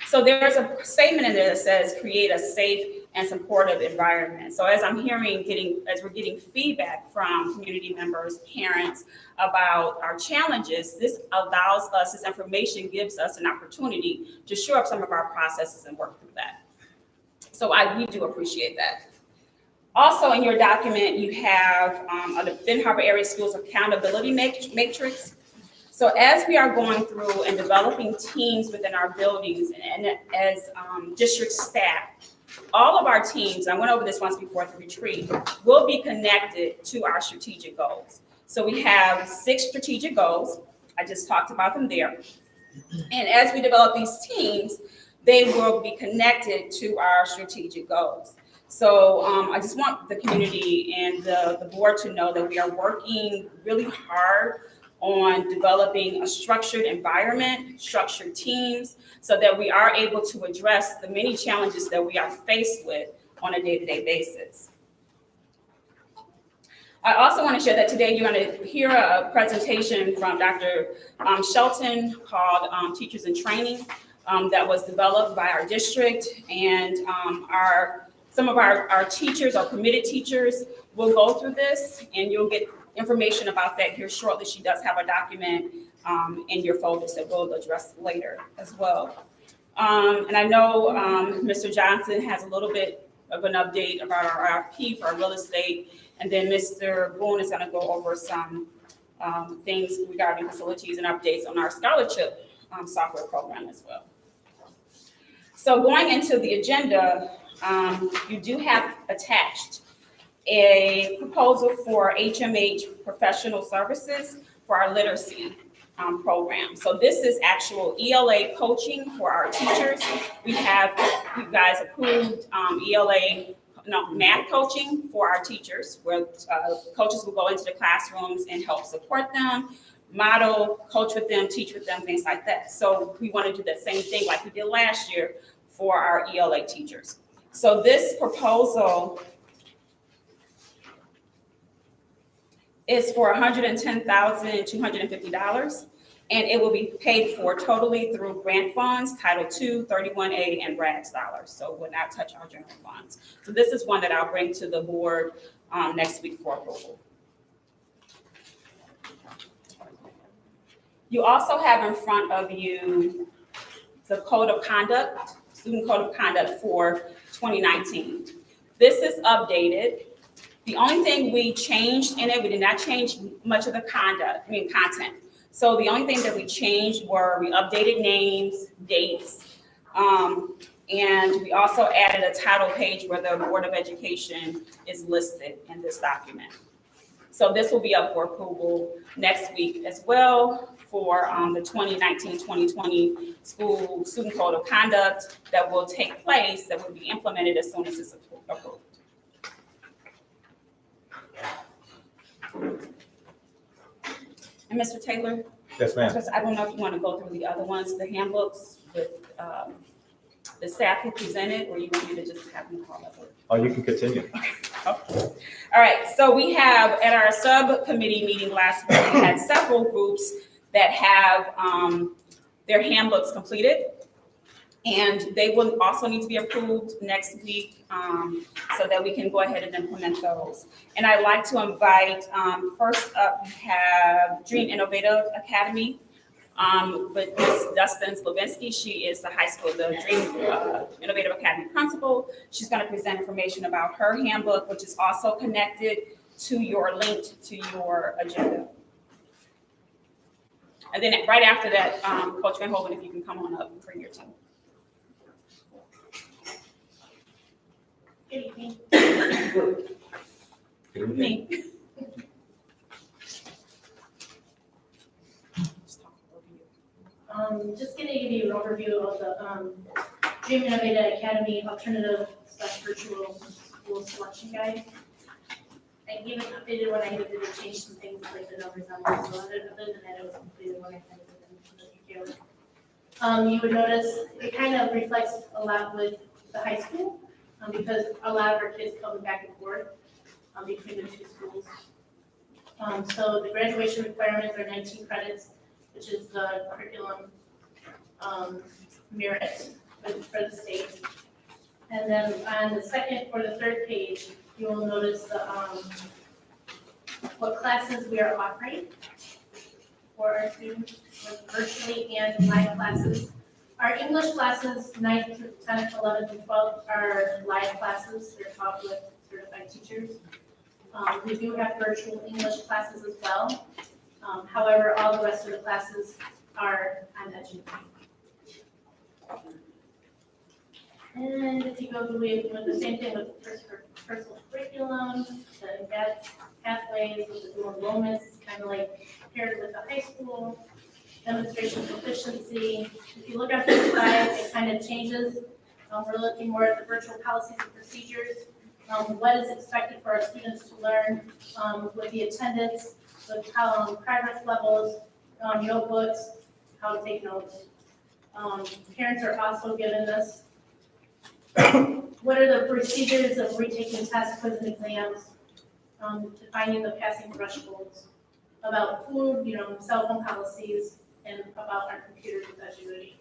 So there's a statement in there that says create a safe and supportive environment. So as I'm hearing, as we're getting feedback from community members, parents about our challenges, this allows us, this information gives us an opportunity to shore up some of our processes and work through that. So we do appreciate that. Also in your document, you have the Benton Harbor Area Schools Accountability Matrix. So as we are going through and developing teams within our buildings and as district staff, all of our teams, I went over this once before at the retreat, will be connected to our strategic goals. So we have 6 strategic goals. I just talked about them there. And as we develop these teams, they will be connected to our strategic goals. So I just want the community and the board to know that we are working really hard on developing a structured environment, structured teams, so that we are able to address the many challenges that we are faced with on a day-to-day basis. I also want to share that today you're going to hear a presentation from Dr. Shelton called Teachers in Training. that was developed by our district, and some of our teachers, our committed teachers, will go through this, and you'll get information about that here shortly. She does have a document in your folders that we'll address later as well. And I know Mr. Johnson has a little bit of an update about our RFP for our real estate, and then Mr. Boone is going to go over some things regarding facilities and updates on our scholarship software program as well. So going into the agenda, you do have attached a proposal for HMH professional services for our literacy program. So this is actual ELA coaching for our teachers. You guys approved math coaching for our teachers, where coaches will go into the classrooms and help support them, model, coach with them, teach with them, things like that. So we want to do that same thing like we did last year for our ELA teachers. So this proposal is for $110,250, and it will be paid for totally through grant funds, Title II, 31A, and BHAS dollars. So it will not touch our general funds. So this is one that I'll bring to the board next week for approval. You also have in front of you the code of conduct, student code of conduct for 2019. This is updated. The only thing we changed in it, we did not change much of the content. So the only thing that we changed were we updated names, dates, and we also added a title page where the Board of Education is listed in this document. So this will be up for approval next week as well for the 2019-2020 school student code of conduct that will take place, that will be implemented as soon as it's approved. And Mr. Taylor? Yes, ma'am. I don't know if you want to go through the other ones, the handbooks with the staff who presented, or you want me to just have them call up? Oh, you can continue. Okay. All right, so we have, at our subcommittee meeting last week, we had several groups that have their handbooks completed. And they will also need to be approved next week so that we can go ahead and implement those. And I'd like to invite, first up, we have Dream Innovative Academy with Ms. Dustin Slavinsky. She is the Dream Innovative Academy principal. She's going to present information about her handbook, which is also connected to your link to your agenda. And then right after that, Coach Van Hoven, if you can come on up and bring your team. Good evening. Me. Just gonna give you an overview of the Dream Innovative Academy Alternative / Virtual School Selection Guide. I gave it updated when I needed to change some things like the numbers on there. So other than that, it was completed when I kind of did them. You would notice it kind of reflects a lot with the high school. Because a lot of our kids come back and forth between the two schools. So the graduation requirements are 19 credits, which is the curriculum merit for the state. And then on the second or the third page, you will notice the what classes we are offering for our students, with virtually and live classes. Our English classes, 9th through 10th, 11th, and 12th are live classes. They're taught with certified teachers. We do have virtual English classes as well. However, all the rest of the classes are on Educate. And if you go through, we do the same thing with personal curriculum, the advanced pathways with the dual enrollments, it's kind of like paired with the high school. Demonstration proficiency. If you look at the slide, it kind of changes. We're looking more at the virtual policies and procedures. What is expected for our students to learn with the attendance, with how progress levels, notebooks, how to take notes. Parents are also given this. What are the procedures of retaking tests, quiz, and exams, defining the passing thresholds, about food, cell phone policies, and about our computers with Eduity.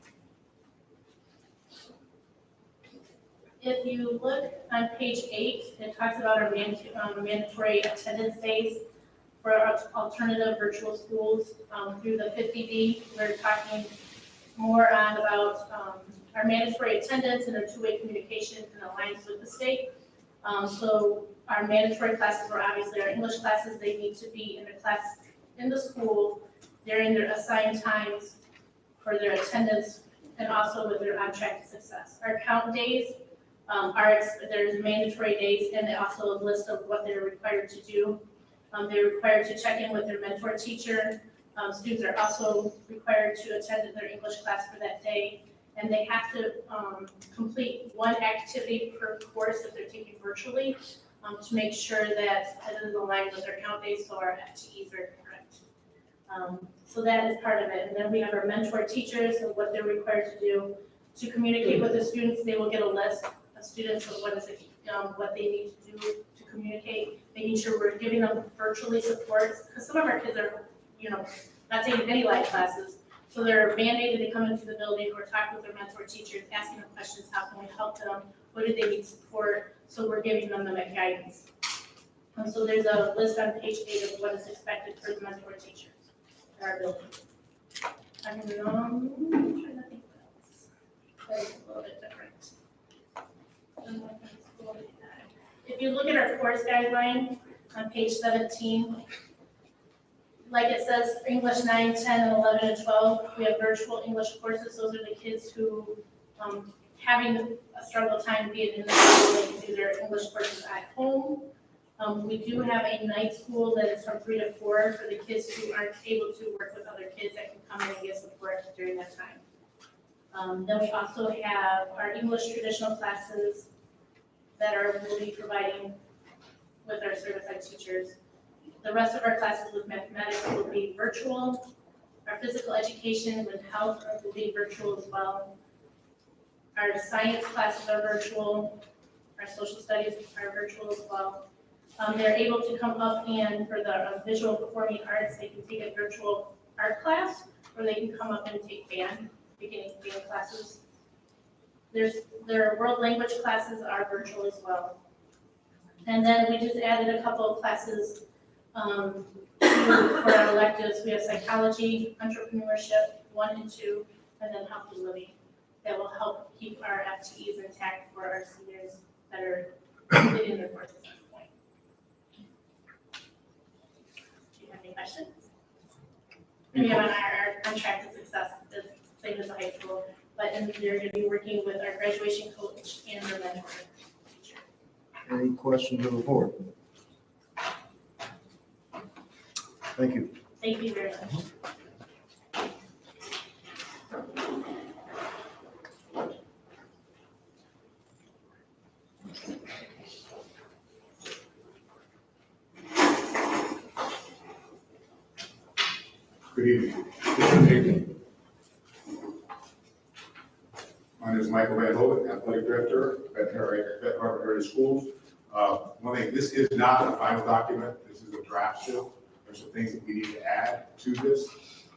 If you look on page 8, it talks about our mandatory attendance days for our alternative virtual schools through the 50D. We're talking more on about our mandatory attendance and our two-way communication and alliance with the state. So our mandatory classes are obviously our English classes. They need to be in the class in the school during their assigned times for their attendance and also with their on-track to success. Our count days there's mandatory days and also a list of what they're required to do. They're required to check in with their mentor teacher. Students are also required to attend their English class for that day. And they have to complete one activity per course if they're taking virtually to make sure that it is aligned with their count days so our FTEs are correct. So that is part of it. And then we have our mentor teachers of what they're required to do to communicate with the students. They will get a list of students of what they need to do to communicate, making sure we're giving them virtually support, because some of our kids are, not taking any live classes. So they're mandated to come into the building or talk with their mentor teachers, asking them questions, how can we help them, what do they need support, so we're giving them the guidance. So there's a list on page 8 of what is expected for the mentor teachers in our building. I'm trying to think what else. That is a little bit different. If you look at our course guideline on page 17, like it says, English 9, 10, and 11, and 12, we have virtual English courses. Those are the kids who having a struggle time being in the school, they can do their English courses at home. We do have a night school that is from 3 to 4 for the kids who aren't able to work with other kids that can come in and get support during that time. Then we also have our English traditional classes that we'll be providing with our certified teachers. The rest of our classes with mathematics will be virtual. Our physical education with health will be virtual as well. Our science classes are virtual. Our social studies are virtual as well. They're able to come up and for the visual performing arts, they can take a virtual art class, or they can come up and take beginning band classes. Their world language classes are virtual as well. And then we just added a couple of classes for our electives. We have psychology, entrepreneurship, 1 and 2, and then healthy living. That will help keep our FTEs intact for our seniors that are completing their courses at this point. Do you have any questions? And we have our on-track to success, the same as the high school, but they're going to be working with our graduation coach and their mentor teacher. Any questions of the board? Thank you. Thank you very much. Good evening. Good evening. My name is Michael Van Hoven, Athletic Director at Harvard Heritage Schools. One thing, this is not a final document. This is a draft still. There's some things that we need to add to this.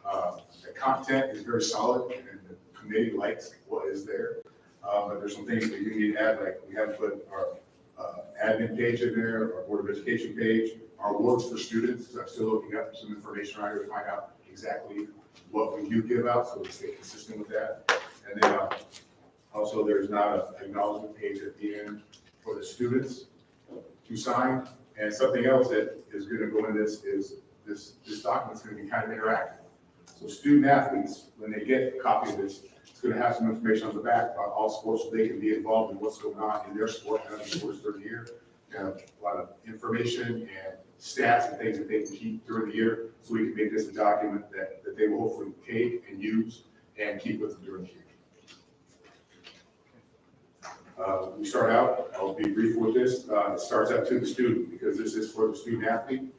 The content is very solid and the committee likes what is there. But there's some things that you need to add, like we have put our admin page in there, our Board of Education page, our awards for students. So I'm still looking up some information right here to find out exactly what we do give out, so we stay consistent with that. And then also there's not an acknowledgement page at the end for the students to sign. And something else that is going to go in this is this document's going to be kind of interactive. So student athletes, when they get a copy of this, it's going to have some information on the back about all sports so they can be involved in what's going on in their sport. And the sports through the year. A lot of information and stats and things that they can keep during the year, so we can make this a document that they will hopefully take and use and keep with them during the year. We start out, I'll be brief with this, it starts out to the student, because this is for the student athlete.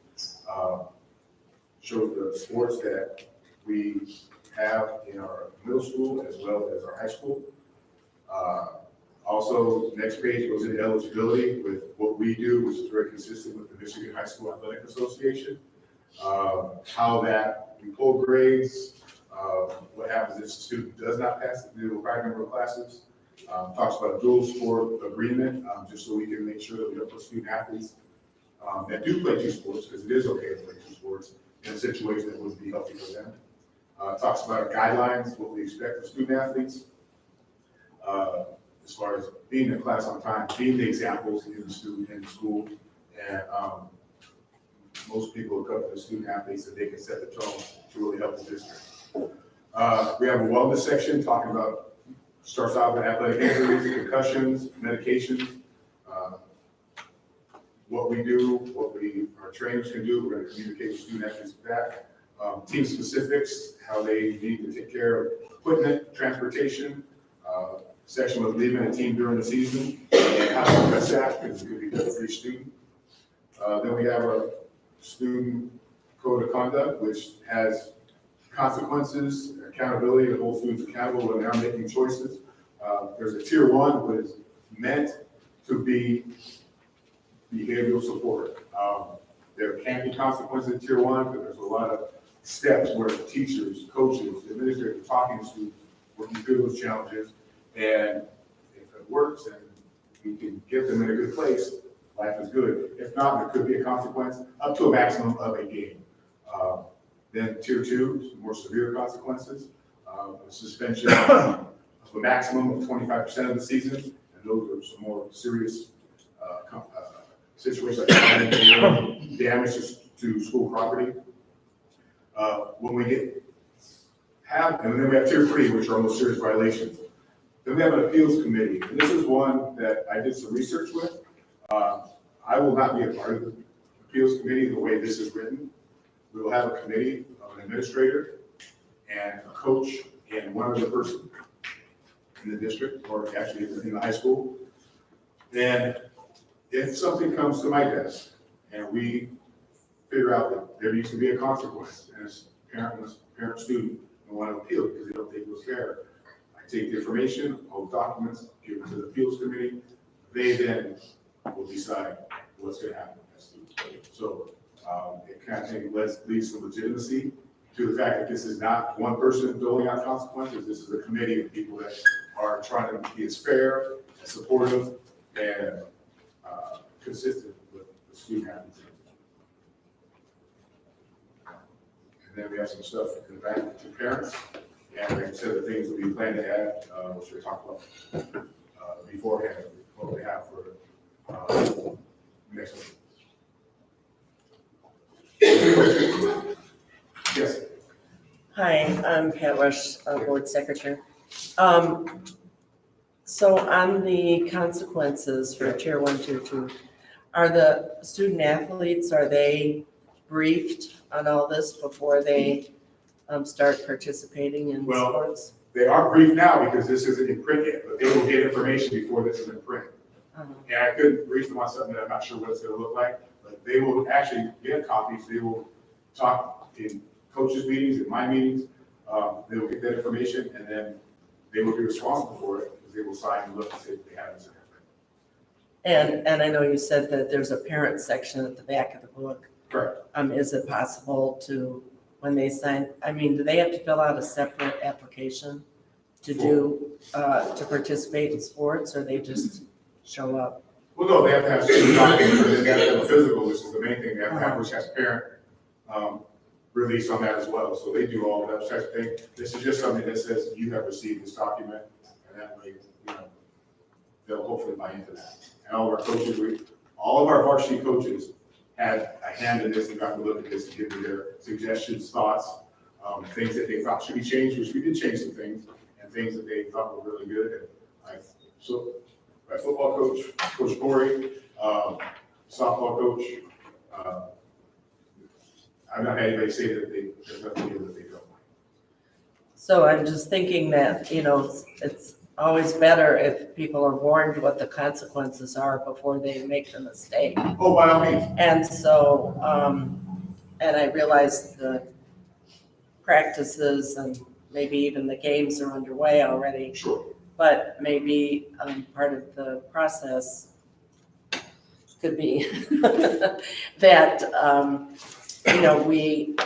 Shows the sports that we have in our middle school as well as our high school. Also, next page goes into eligibility with what we do, which is very consistent with the Michigan High School Athletic Association. How that we pull grades, what happens if a student does not pass the required number of classes, Talks about a dual sport agreement, just so we can make sure that we don't put student athletes that do play two sports, because it is okay to play two sports, in a situation that would be healthy for them. Talks about our guidelines, what we expect of student athletes, as far as being in class on time, being the examples in the school, and most people look up to the student athletes that they can set the tone to really help the district. We have a wellness section talking about, starts out with athletic injuries, concussions, medications, what we do, our trainers can do. We're going to communicate with student athletes with that. Team specifics, how they need to take care of equipment, transportation, section with leaving a team during the season, and how to address that, because it could be different for each student. Then we have a student code of conduct, which has consequences, accountability to hold students accountable when they're making choices. There's a tier 1, which is meant to be behavioral support. There can be consequences in tier 1, but there's a lot of steps where teachers, coaches, administrators are talking to students, working through those challenges, and if it works and we can get them in a good place, life is good. If not, there could be a consequence up to a maximum of a game. Then tier 2, more severe consequences, suspension of a maximum of 25% of the season, and those are some more serious situations like damage to school property. When we and then we have tier 3, which are most serious violations. Then we have an appeals committee, and this is one that I did some research with. I will not be a part of the appeals committee the way this is written. We will have a committee of an administrator and a coach and one other person in the district, or actually in the high school. And if something comes to my desk and we figure out that there needs to be a consequence, and as parent student, I want to appeal because they don't think it was fair, I take the information, all the documents, give it to the appeals committee. They then will decide what's going to happen with that student. So it kind of leads some legitimacy to the fact that this is not one person doling out consequences. This is a committee of people that are trying to be as fair, as supportive, and consistent with the student athletes. And then we have some stuff in the back to parents, and like I said, the things that we plan to add, which we talked about beforehand, what we have for next week. Yes. Hi, I'm Pat Rush, Board Secretary. So on the consequences for tier 1, tier 2, are the student athletes, are they briefed on all this before they start participating in Well, sports? They are briefed now because this isn't in print yet, but they will get information before this is in print. And I couldn't brief them on something that I'm not sure what it's going to look like, but they will actually get copies. They will talk in coaches' meetings, in my meetings. They will get that information, and then they will be responsible for it because they will sign and look and say if they have it. And I know you said that there's a parent section at the back of the book. Correct. Is it possible to, when they sign, I mean, do they have to fill out a separate application to do, to participate in sports, or they just show up? Well, no, they have to have student documents, and they have to have a physical, which is the main thing they have to have, which has parent release on that as well. So they do all that type of thing. This is just something that says you have received this document, and that way, they'll hopefully buy into that. And all of our coaches, all of our varsity coaches had a hand in this and got to look at this and give me their suggestions, thoughts, things that they thought should be changed, which we did change some things, and things that they thought were really good. And so my football coach, Coach Corey, softball coach, I've not had anybody say that there's nothing here that they don't like. So I'm just thinking that, it's always better if people are warned what the consequences are before they make the mistake. Oh, by all means. And so, and I realize the practices and maybe even the games are underway already. Sure. But maybe part of the process could be that, we,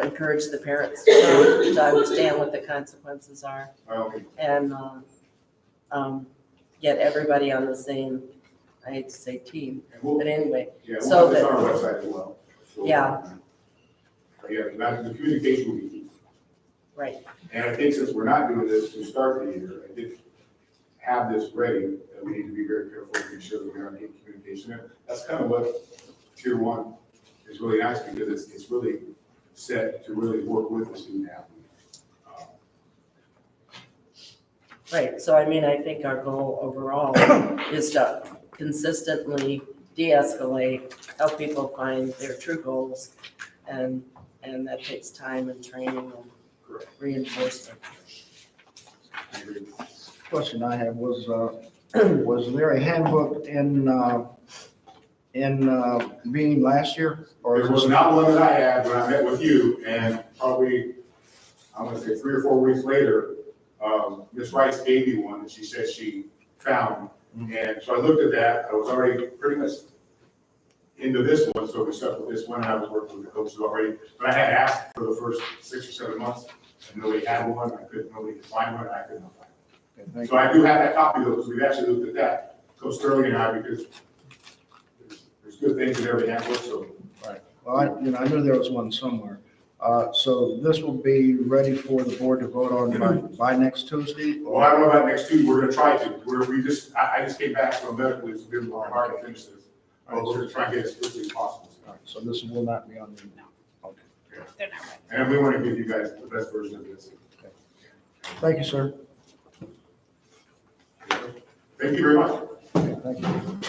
encourage the parents to understand what the consequences are. By all means. And get everybody on the same, I hate to say team, And we'll, but anyway, yeah, so we'll have this that- on our website as well. So, Yeah. But yeah, the communication will be key. right. And I think since we're not doing this to start the year, I did have this ready, that we need to be very careful to make sure that we aren't getting communication in. That's kind of what tier one is really nice, because it's really set to really work with the student athlete. Right, so I mean, I think our goal overall is to consistently de-escalate, help people find their true goals, and that takes time and training and reinforcement. Question I had was, was there a handbook in being last year? Or There is was this? not one that I had when I met with you, and probably, I'm gonna say 3 or 4 weeks later, Ms. Rice gave me one that she said she found. And so I looked at that, I was already pretty much into this one, so we stuck with this one, and I was working with the coaches already. But I had asked for the first 6 or 7 months, and nobody had one, nobody could find one, and I could not find Okay, one. thank So I do have that copy though, because we've actually looked at that, Coach Sterling and I, because there's good things in every handbook, so. Well, I knew there was one somewhere. So this will be ready for the board to vote on by next Tuesday? Well, I don't know about next Tuesday, we're gonna try to, I just came back from medical, it's been hard to finish this. But we're gonna try and get it as quickly as possible. All right, so this will not be on the, okay. They're not ready. And we wanna give you guys the best version of this. Thank you, sir. Thank you very much. Okay, thank you.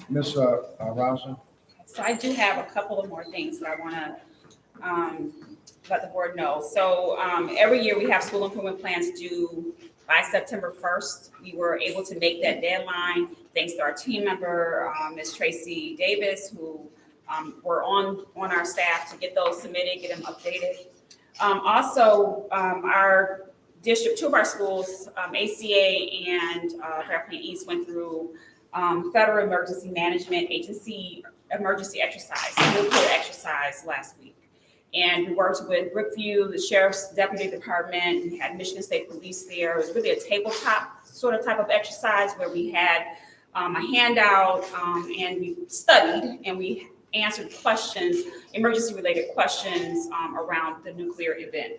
Ms. Rousing? So I do have a couple of more things that I want to let the board know. So every year we have school improvement plans due by September 1st. We were able to make that deadline thanks to our team member, Ms. Tracy Davis, who were on our staff to get those submitted, get them updated. Also, our district, 2 of our schools, ACA and Fairplain East, went through Federal Emergency Management Agency emergency exercise, nuclear exercise last week. And we worked with Brookview, the Sheriff's Deputy Department, we had Michigan State Police there. It was really a tabletop sort of type of exercise where we had a handout and we studied and we answered questions, emergency-related questions around the nuclear event.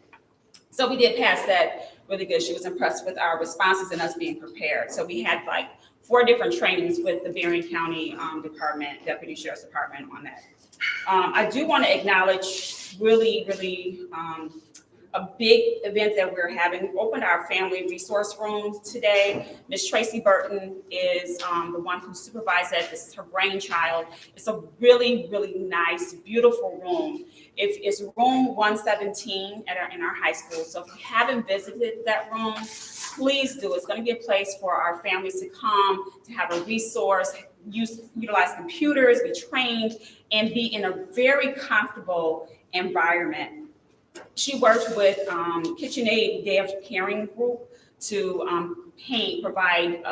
So we did pass that really good. She was impressed with our responses and us being prepared. So we had like 4 different trainings with the Berrien County Department, Deputy Sheriff's Department on that. I do want to acknowledge really a big event that we're having. We opened our family resource room today. Ms. Tracy Burton is the one who supervised that. This is her brainchild. It's a really nice, beautiful room. It's room 117 in our high school. So if you haven't visited that room, please do. It's going to be a place for our families to come, to have a resource, utilize computers, be trained, and be in a very comfortable environment. She worked with KitchenAid Day of Caring group to provide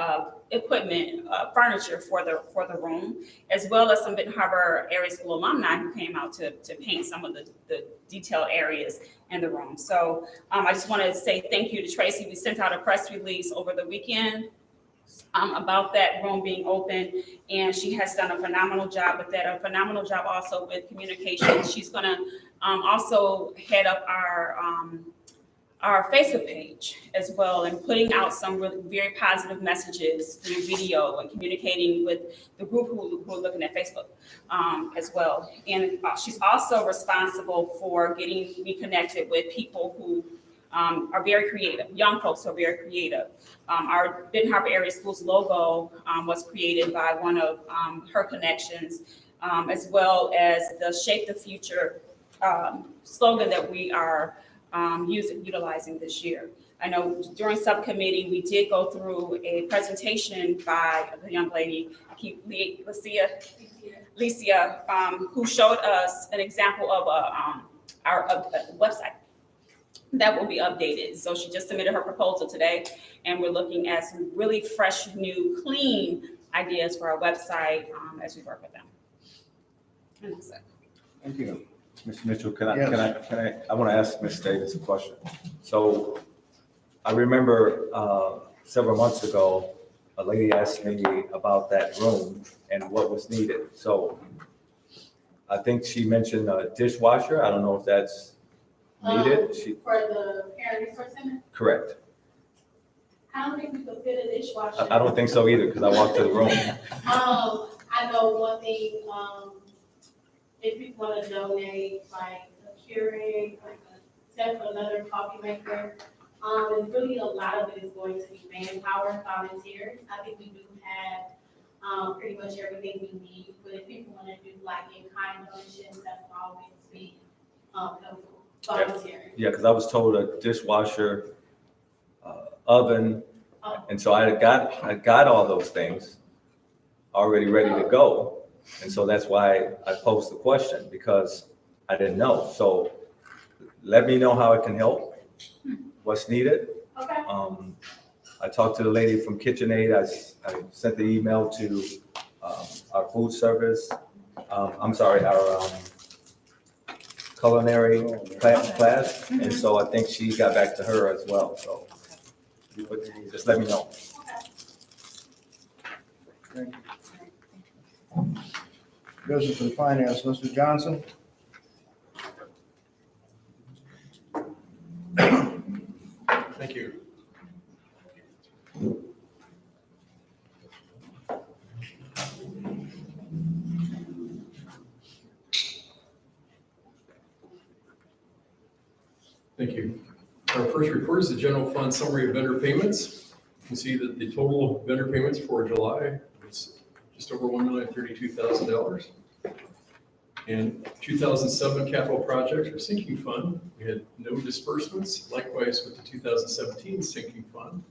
equipment, furniture for the room, as well as some Benton Harbor Area School alumni who came out to paint some of the detailed areas in the room. So I just want to say thank you to Tracy. We sent out a press release over the weekend about that room being open, and she has done a phenomenal job with that, a phenomenal job also with communication. She's going to also head up our Facebook page as well, and putting out some really very positive messages through video and communicating with the group who are looking at Facebook as well. And she's also responsible for getting me connected with people who are very creative, young folks who are very creative. Our Benton Harbor Area Schools logo was created by one of her connections, as well as the Shape the Future slogan that we are utilizing this year. I know during subcommittee, we did go through a presentation by the young lady, Licia, who showed us an example of our website that will be updated. So she just submitted her proposal today, and we're looking at some really fresh, new, clean ideas for our website as we work with them. And that's it. Thank you. Mr. Mitchell, Yes. I want to ask Ms. Davis a question. So I remember several months ago, a lady asked me about that room and what was needed. So I think she mentioned a dishwasher. I don't know if that's needed. She, For the parent resource center, correct. I don't think we could fit a dishwasher. I don't think so either, because I walked to the room. I know one thing, if people wanna donate, like a Keurig, like a set for another coffee maker, and really a lot of it is going to be manpower, volunteers. I think we do have, pretty much everything we need, but if people wanna do like in-kind donations, that will always be, helpful, volunteering. Yeah, because I was told a dishwasher, oven, Oh. and so I got all those things already ready to go. And so that's why I posed the question, because I didn't know. So let me know how it can help, what's needed. Okay. I talked to the lady from KitchenAid. I sent the email to our food service. Our culinary class. And so I think she got back to her as well. So just let me know. Thank you. Business and Finance, Mr. Johnson. Thank you. Thank you. Our first report is the general fund summary of vendor payments. You can see that the total vendor payments for July was just over $1,032,000. And 2007 capital projects or sinking fund, we had no disbursements, likewise with the 2017 sinking fund.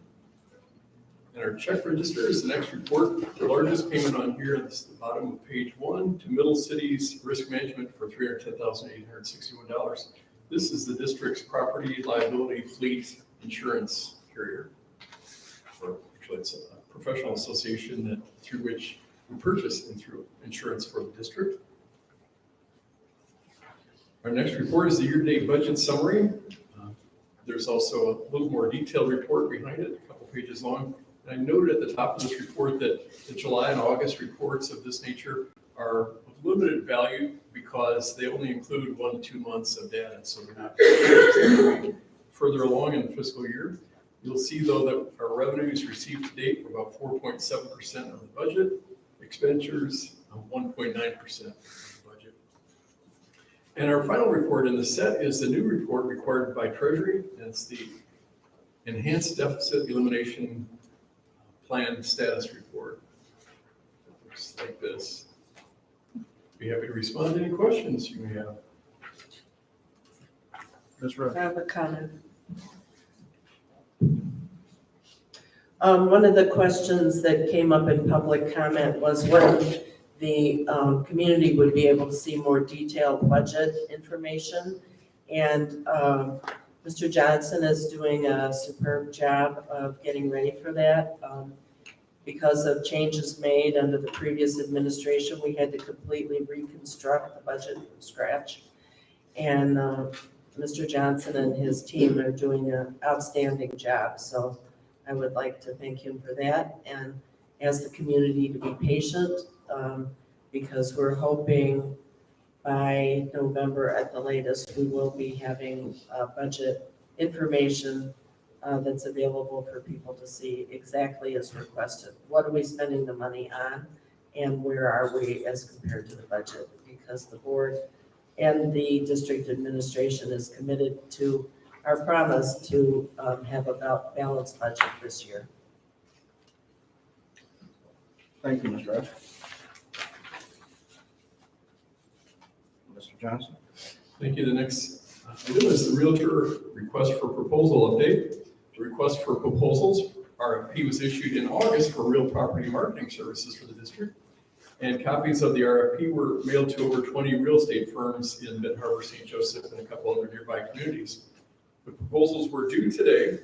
And our check register is the next report. The largest payment on here is the bottom of page 1 to Middle Cities Risk Management for $310,861. This is the district's property liability fleet insurance carrier. Or actually, it's a professional association that through which we purchase and through insurance for the district. Our next report is the year-to-date budget summary. There's also a little more detailed report behind it, a couple pages long. And I noted at the top of this report that the July and August reports of this nature are of limited value because they only include 1 to 2 months of data, so they're not further along in the fiscal year. You'll see though that our revenues received to date were about 4.7% of the budget, expenditures 1.9% of the budget. And our final report in the set is the new report required by Treasury, and it's the Enhanced Deficit Elimination Plan Status Report. It looks like this. Be happy to respond to any questions you may have. Ms. Rush. I have a comment. One of the questions that came up in public comment was when the community would be able to see more detailed budget information. And Mr. Johnson is doing a superb job of getting ready for that. Because of changes made under the previous administration, we had to completely reconstruct the budget from scratch. And Mr. Johnson and his team are doing an outstanding job. So I would like to thank him for that and ask the community to be patient because we're hoping by November at the latest, we will be having budget information that's available for people to see exactly as requested. What are we spending the money on and where are we as compared to the budget? Because the board and the district administration is committed to our promise to have a balanced budget this year. Thank you, Ms. Rush. Mr. Johnson. Thank you. The next item is the Realtor request for proposal update. The request for proposals, RFP was issued in August for real property marketing services for the district. And copies of the RFP were mailed to over 20 real estate firms in Benton Harbor, St. Joseph, and a couple other nearby communities. The proposals were due today.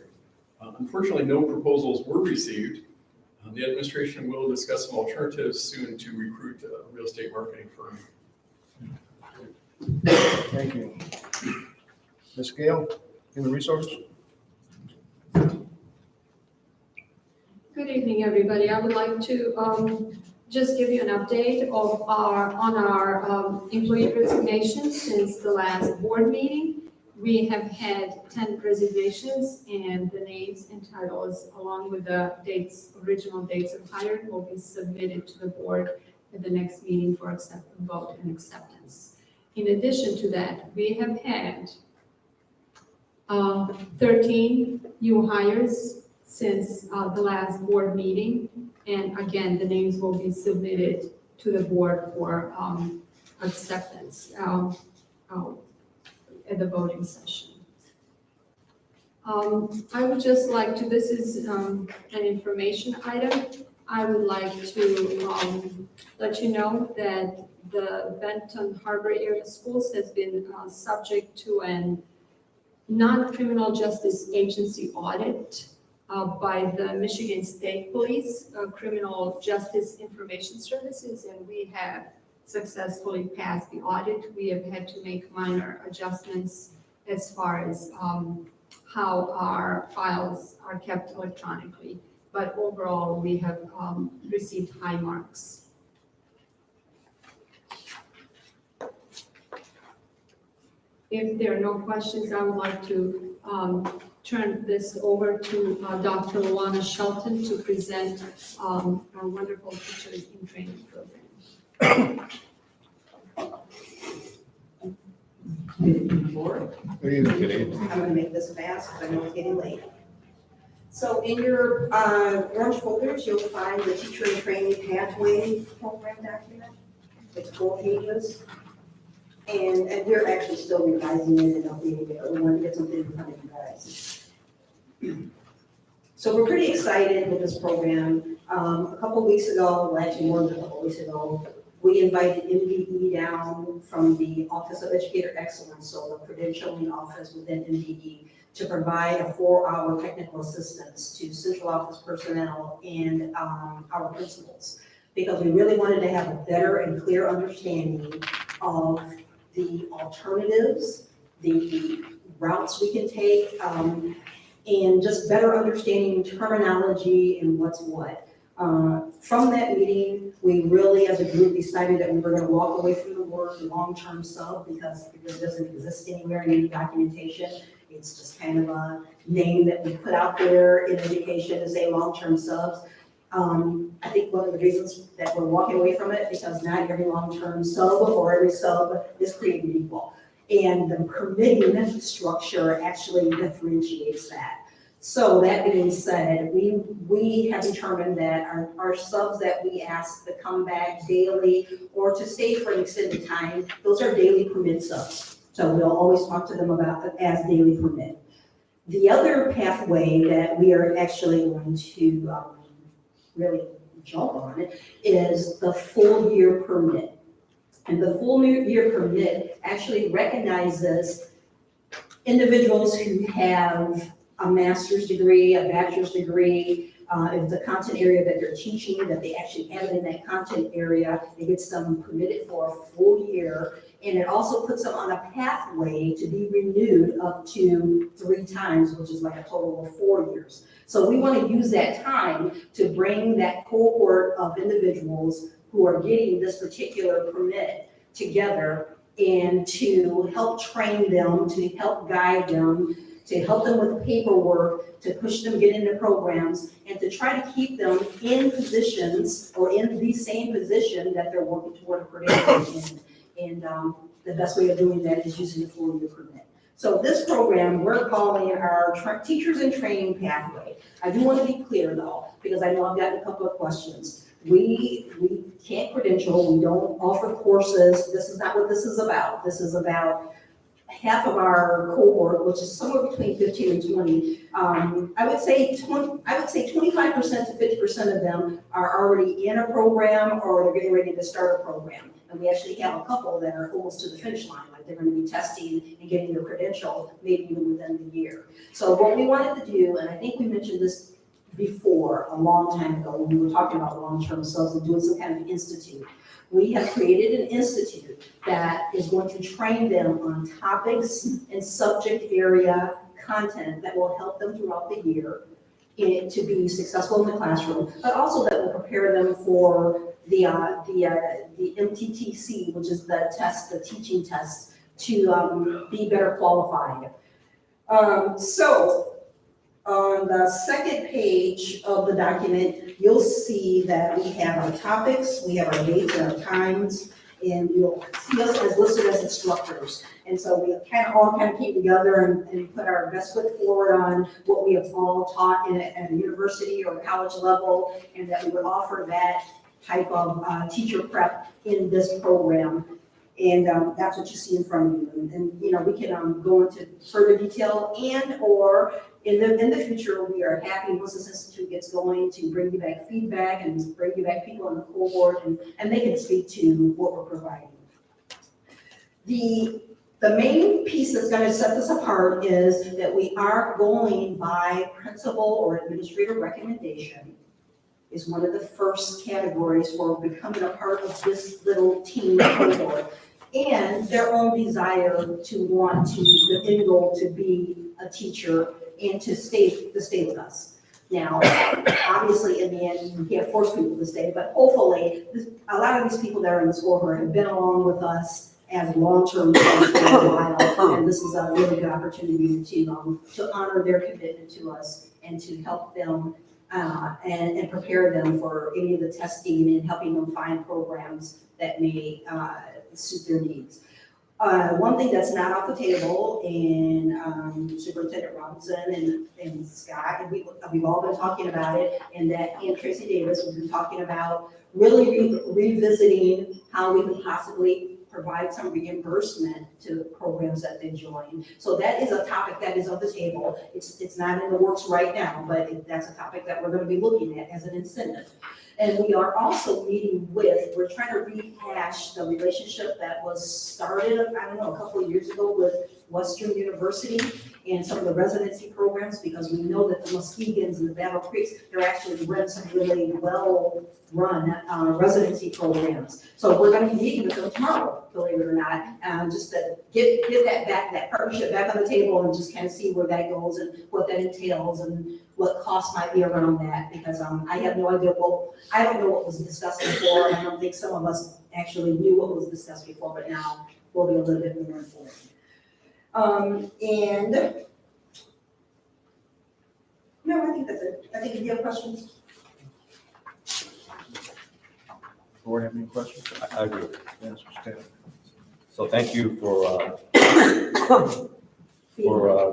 Unfortunately, no proposals were received. The administration will discuss some alternatives soon to recruit a real estate marketing firm. Thank you. Ms. Gale, Human Resources. Good evening, everybody. I would like to just give you an update on our employee resignations since the last board meeting. We have had 10 resignations, and the names and titles, along with the original dates of hire, will be submitted to the board at the next meeting for vote and acceptance. In addition to that, we have had 13 new hires since the last board meeting. And again, the names will be submitted to the board for acceptance at the voting session. I would just like to, this is an information item. I would like to let you know that the Benton Harbor Area Schools has been subject to an non-criminal justice agency audit by the Michigan State Police Criminal Justice Information Services, and we have successfully passed the audit. We have had to make minor adjustments as far as how our files are kept electronically, but overall, we have received high marks. If there are no questions, I would like to turn this over to Dr. Luana Shelton to present our wonderful Teachers in Training program. Good evening, board. Good evening. I'm going to make this fast because I know it's getting late. So in your orange folders, you'll find the Teacher in Training Pathway Program document. It's 4 pages. And we're actually still revising it and updating it. We want to get something in front of you guys. So we're pretty excited with this program. A couple weeks ago, well, actually more than a couple weeks ago, we invited MDE down from the Office of Educator Excellence, so the credentialing office within MDE, to provide a 4-hour technical assistance to central office personnel and our principals, because we really wanted to have a better and clear understanding of the alternatives, the routes we can take, and just better understanding terminology and what's what. From that meeting, we really, as a group, decided that we were going to walk away from the word long-term sub because it doesn't exist anywhere in any documentation. It's just kind of a name that we put out there in education to say long-term subs. I think one of the reasons that we're walking away from it, because not every long-term sub or every sub is created equal. And the permitting structure actually differentiates that. So that being said, we have determined that our subs that we ask to come back daily or to stay for an extended time, those are daily permit subs. So we'll always talk to them about it as daily permit. The other pathway that we are actually going to really jump on is the full year permit. And the full year permit actually recognizes individuals who have a master's degree, a bachelor's degree, if it's a content area that they're teaching, that they actually have it in that content area, it gets them permitted for a full year. And it also puts them on a pathway to be renewed up to 3 times, which is like a total of 4 years. So we want to use that time to bring that cohort of individuals who are getting this particular permit together and to help train them, to help guide them, to help them with paperwork, to push them get into programs, and to try to keep them in positions or in the same position that they're working toward a credential in. And the best way of doing that is using the full year permit. So this program, we're calling our Teachers in Training Pathway. I do want to be clear though, because I know I've gotten a couple of questions. We can't credential, we don't offer courses. This is not what this is about. This is about half of our cohort, which is somewhere between 15 and 20, I would say 25% to 50% of them are already in a program or they're getting ready to start a program. And we actually have a couple that are almost to the finish line, like they're going to be testing and getting their credential maybe even within the year. So what we wanted to do, and I think we mentioned this before a long time ago when we were talking about long-term subs and doing some kind of institute. We have created an institute that is going to train them on topics and subject area content that will help them throughout the year. to be successful in the classroom, but also that will prepare them for the MTTC, which is the test, the teaching test, to be better qualified. So on the second page of the document, you'll see that we have our topics, we have our dates and our times, and you'll see us as listed as instructors. And so we all came together and put our best foot forward on what we have all taught at a university or college level, and that we would offer that type of teacher prep in this program. And that's what you see in front of you. And you know, we can go into further detail, and or in the future, we are happy once this institute gets going to bring you back feedback and bring you back people in the cohort, and they can speak to what we're providing. The main piece that's going to set this apart is that we are going by principal or administrative recommendation is one of the first categories for becoming a part of this little team cohort, and their own desire to want to, the end goal to be a teacher and to stay with us. Now, obviously, in the end, you can't force people to stay, but hopefully, a lot of these people that are in this cohort have been along with us as long-term friends for a while, and this is a really good opportunity to honor their commitment to us and to help them and prepare them for any of the testing and helping them find programs that may suit their needs. One thing that's not off the table, and Superintendent Robinson and Scott, and we've all been talking about it, and Tracy Davis, we've been talking about really revisiting how we could possibly provide some reimbursement to programs that they join. So that is a topic that is on the table. It's not in the works right now, but that's a topic that we're going to be looking at as an incentive. And we are also we're trying to rehash the relationship that was started, I don't know, a couple of years ago with Western University and some of the residency programs, because we know that the Muskegans and the Battle Creeks, they're actually run some really well-run residency programs. So we're going to be meeting with them tomorrow, believe it or not, just to get that partnership back on the table and just kind of see where that goes and what that entails and what costs might be around that, because I have no idea. Well, I don't know what was discussed before, and I don't think some of us actually knew what was discussed before, but now we'll be a little bit more informed. And no, I think that's it. I think if you have questions. Board have any questions? I agree. Yes, Mr. Taylor. So thank you for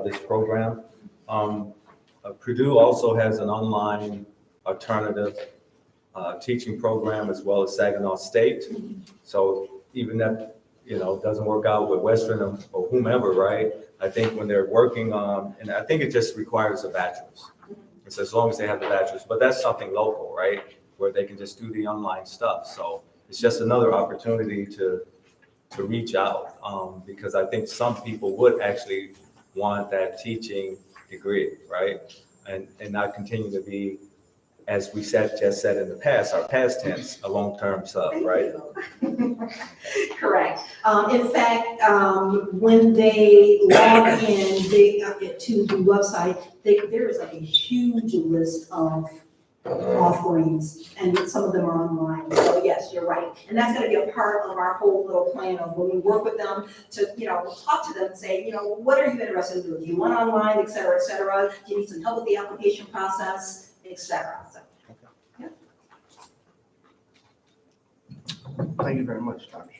this program. Purdue also has an online alternative teaching program, as well as Saginaw State. So even if, it doesn't work out with Western or whomever, right? I think when they're working on, and I think it just requires a bachelor's. It's as long as they have the bachelor's, but that's something local, right? Where they can just do the online stuff. So it's just another opportunity to reach out, because I think some people would actually want that teaching degree, right? And not continue to be, as we just said in the past, our past tense, a long-term sub, right? Correct. In fact, when they log in to the website, there is like a huge list of offerings, and some of them are online. So yes, you're right. And that's going to be a part of our whole little plan of when we work with them to, talk to them and say, what are you interested in doing? Do you want online, et cetera, et cetera? Do you need some help with the application process, et cetera? So, yeah. Thank you very much, Dr.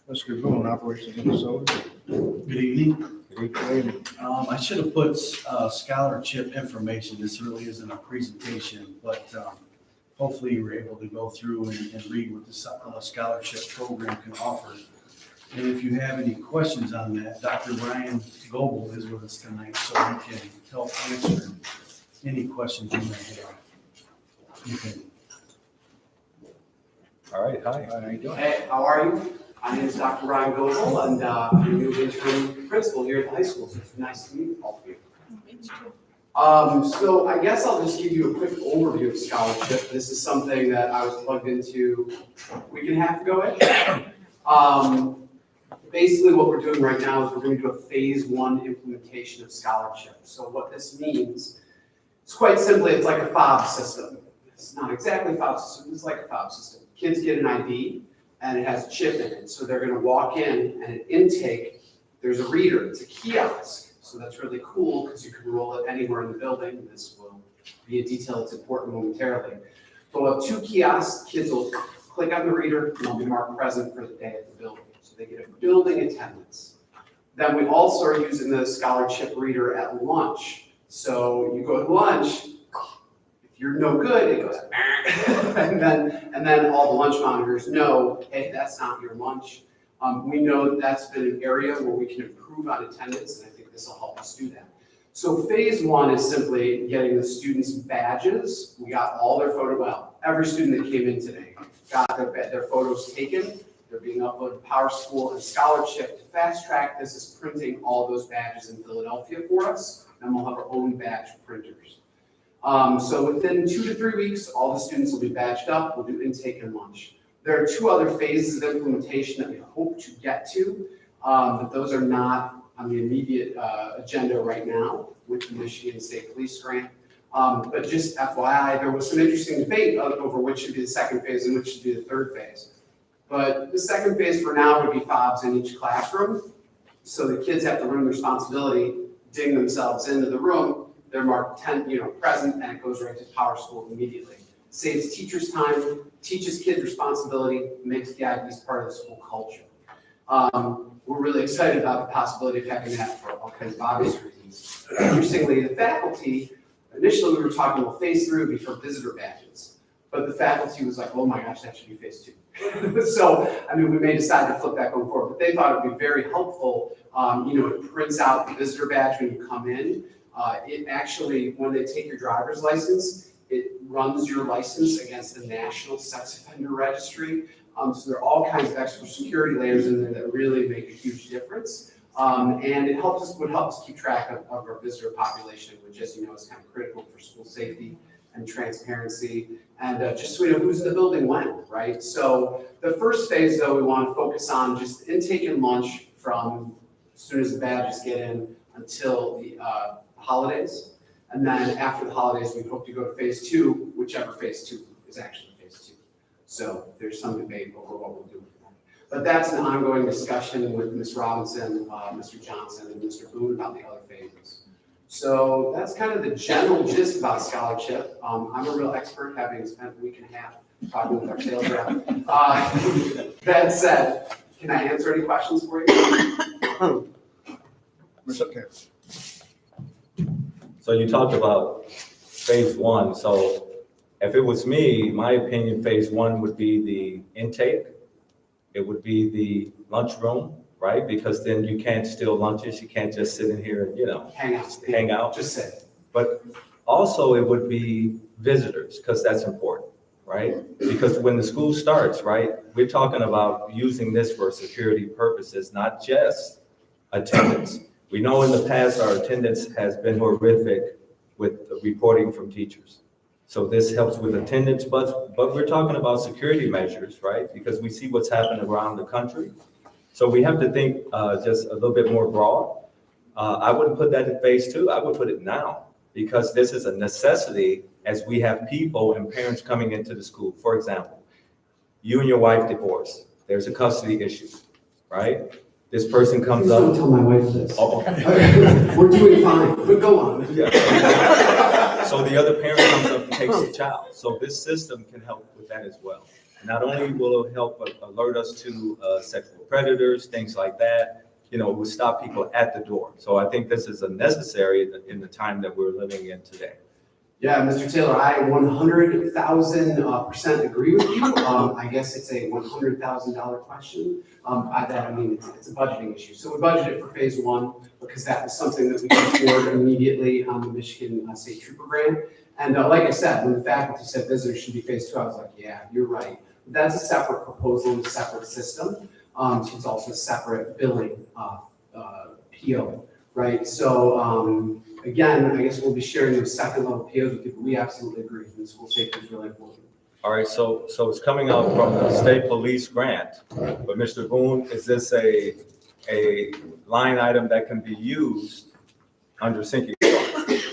Mr. Boone, Operations Minnesota. Good evening. Good evening. I should have put scholarship information. This really isn't a presentation, but hopefully you were able to go through and read what the scholarship program can offer. And if you have any questions on that, Dr. Ryan Goebel is with us tonight, so he can help answer any questions you may have. You can. All right, hi. How are you doing? Hey, how are you? My name is Dr. Ryan Goebel, and I'm the new interim principal here at the high school, so it's nice to meet all of you. So I guess I'll just give you a quick overview of scholarship. This is something that I was plugged into a week and a half ago. Basically, what we're doing right now is we're going to do a phase 1 implementation of scholarship. So what this means, it's quite simply, it's like a fob system. It's not exactly a fob system, it's like a fob system. Kids get an ID and it has a chip in it. So they're going to walk in and at intake, there's a reader, it's a kiosk. So that's really cool because you can roll it anywhere in the building. This will be a detail that's important momentarily. But we'll have 2 kiosks, kids will click on the reader and they'll be marked present for the day at the building. So they get a building attendance. Then we also are using the scholarship reader at lunch. So you go to lunch, if you're no good, it goes, and then all the lunch monitors know, hey, that's not your lunch. We know that's been an area where we can improve on attendance, and I think this will help us do that. So phase 1 is simply getting the students badges. We got all their every student that came in today got their photos taken. They're being uploaded to PowerSchool, and Scholarship to fast track this is printing all those badges in Philadelphia for us, and we'll have our own badge printers. So within 2 to 3 weeks, all the students will be badged up. We'll do intake and lunch. There are 2 other phases of implementation that we hope to get to, but those are not on the immediate agenda right now with the Michigan State Police grant. But just FYI, there was some interesting debate over which should be the second phase and which should be the third phase. But the second phase for now would be fobs in each classroom. So the kids have to learn the responsibility, ding themselves into the room. They're marked present, and it goes right to PowerSchool immediately. Saves teachers time, teaches kids responsibility, makes the IDs part of the school culture. We're really excited about the possibility of having that for all kinds of obvious reasons. Interestingly, the faculty, initially we were talking about phase 3 would be for visitor badges. But the faculty was like, oh my gosh, that should be phase 2. So, we may decide to flip that going forward, but they thought it would be very helpful. It prints out the visitor badge when you come in. It actually, when they take your driver's license, it runs your license against the National Sex Offender Registry. So there are all kinds of extra security layers in there that really make a huge difference. And it would help us keep track of our visitor population, which, as you know, is kind of critical for school safety and transparency, and just so we know who's in the building when, right? So the first phase, though, we want to focus on just intake and lunch from as soon as the badges get in until the holidays. And then after the holidays, we hope to go to phase 2, whichever phase 2 is actually phase 2. So there's some debate over what we'll do with that. But that's an ongoing discussion with Ms. Robinson, Mr. Johnson, and Mr. Boone about the other phases. So that's kind of the general gist about scholarship. I'm a real expert, having spent a week and a half talking with our sales rep. That said, can I answer any questions for you? Okay. So you talked about phase 1. So if it was me, my opinion, phase 1 would be the intake. It would be the lunchroom, right? Because then you can't steal lunches. You can't just sit in here and, hang out. Just sit. But also it would be visitors, because that's important, right? Because when the school starts, right, we're talking about using this for security purposes, not just attendance. We know in the past our attendance has been horrific with the reporting from teachers. So this helps with attendance, but we're talking about security measures, right? Because we see what's happening around the country. So we have to think just a little bit more broad. I wouldn't put that in phase 2. I would put it now, because this is a necessity as we have people and parents coming into the school. For example, you and your wife divorced. There's a custody issue, right? This person comes Please up. don't tell my wife this. Oh, okay. We're doing fine, but go on. Yeah. So the other parent comes up and takes the child. So this system can help with that as well. Not only will it help alert us to sexual predators, things like that, it will stop people at the door. So I think this is a necessary in the time that we're living in today. Yeah, Mr. Taylor, I 100,000% agree with you. I guess it's a $100,000 question. By that I mean it's a budgeting issue. So we budgeted for phase 1 because that was something that we could afford immediately on the Michigan State Trooper grant. And like I said, when the faculty said visitors should be phase 2, I was like, yeah, you're right. That's a separate proposal and a separate system. So it's also a separate billing PO, right? So again, I guess we'll be sharing those second level POs with people. We absolutely agree. The school safety is really important. All right, so it's coming out from the state police grant, but Mr. Boone, is this a line item that can be used under sinking funds?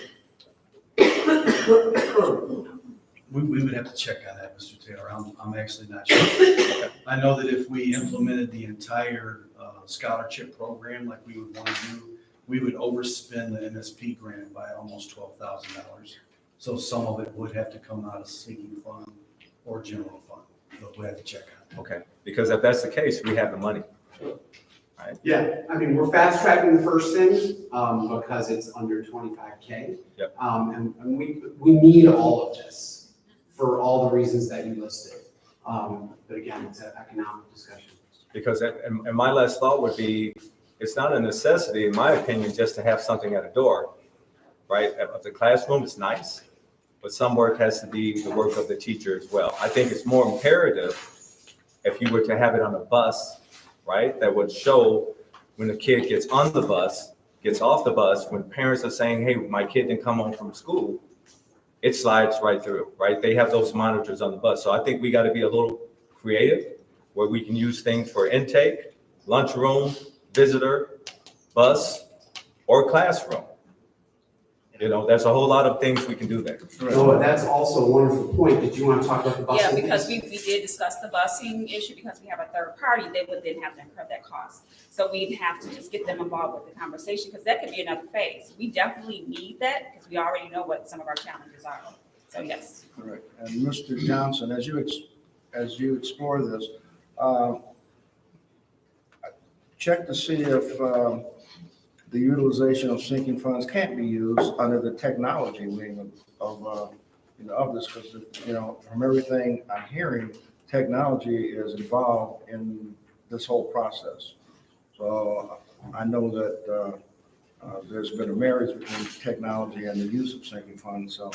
We would have to check on that, Mr. Taylor. I'm actually not sure. I know that if we implemented the entire scholarship program like we would want to do, we would overspend the MSP grant by almost $12,000. So some of it would have to come out of sinking fund or general fund, but we have to check on it. Okay, because if that's the case, we have the money. Yeah, I mean, we're fast tracking the first thing, because it's under 25K. Yep. And we need all of this for all the reasons that you listed. But again, it's an economic discussion. Because, and my last thought would be, it's not a necessity, in my opinion, just to have something at a door, right? If the classroom is nice, but some work has to be the work of the teacher as well. I think it's more imperative if you were to have it on a bus, right? That would show when the kid gets on the bus, gets off the bus, when parents are saying, hey, my kid didn't come home from school, it slides right through, right? They have those monitors on the bus. So I think we got to be a little creative where we can use things for intake, lunchroom, visitor, bus, or classroom. You know, there's a whole lot of things we can do there. No, that's also a wonderful point. Did you want to talk about the busing? Yeah, because we did discuss the busing issue because we have a third party, they would then have to incur that cost. So we'd have to just get them involved with the conversation because that could be another phase. We definitely need that because we already know what some of our challenges are. So yes. All right, and Mr. Johnson, as you explore this, check to see if the utilization of sinking funds can't be used under the technology wing of this, because from everything I'm hearing, technology is involved in this whole process. So I know that there's been a marriage between technology and the use of sinking funds. So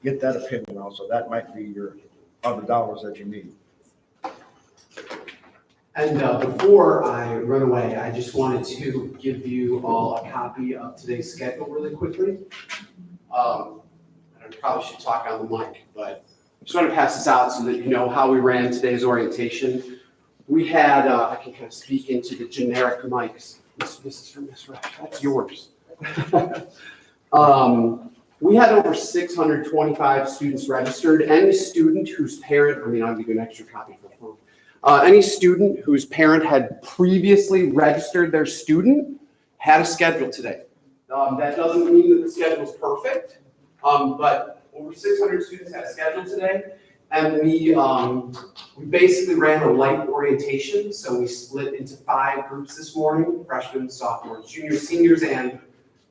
get that opinion also. That might be your other dollars that you need. And before I run away, I just wanted to give you all a copy of today's schedule really quickly. I probably should talk on the mic, but I just want to pass this out so that you know how we ran today's orientation. We had, I can kind of speak into the generic mics. This is from Ms. Rush, that's yours. We had over 625 students registered. Any student whose parent, I'll give you an extra copy for the phone. Any student whose parent had previously registered their student had a schedule today. That doesn't mean that the schedule is perfect, but over 600 students had a schedule today. And we basically ran a light orientation. So we split into 5 groups this morning: freshmen, sophomores, juniors, seniors, and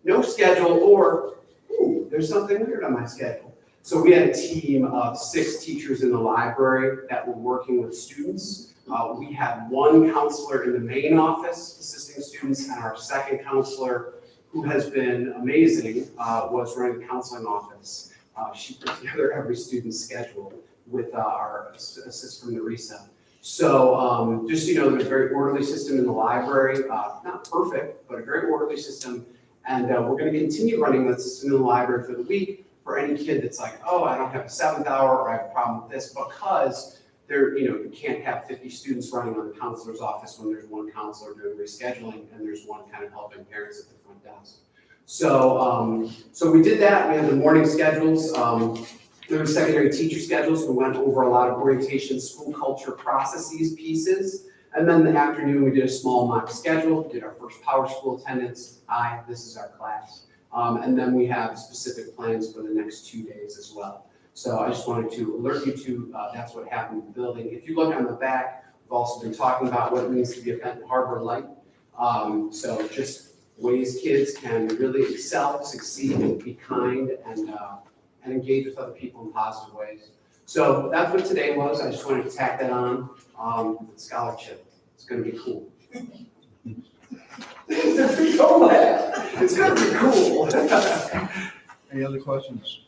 no schedule, or ooh, there's something weird on my schedule. So we had a team of 6 teachers in the library that were working with students. We had 1 counselor in the main office assisting students, and our second counselor, who has been amazing, was running the counseling office. She put together every student's schedule with our assist from the RESA. So just so you know, there's a very orderly system in the library, not perfect, but a very orderly system. And we're going to continue running that system in the library for the week for any kid that's like, oh, I don't have a 7th hour, or I have a problem with this, because you can't have 50 students running on the counselor's office when there's 1 counselor doing rescheduling and there's 1 kind of helping parents at the front desk. So, so we did that. We had the morning schedules. There were secondary teacher schedules. We went over a lot of orientation, school culture processes pieces. And then in the afternoon, we did a small mock schedule, did our first power school attendance. Hi, this is our class. And then we have specific plans for the next 2 days as well. So I just wanted to alert you to that's what happened in the building. If you look on the back, we've also been talking about what it means to be a Benton Harbor Light. So just ways kids can really excel, succeed, and be kind, and engage with other people in positive ways. So that's what today was. I just wanted to tack that on with the scholarship. It's going to be cool. It's going to be cool. Any other questions?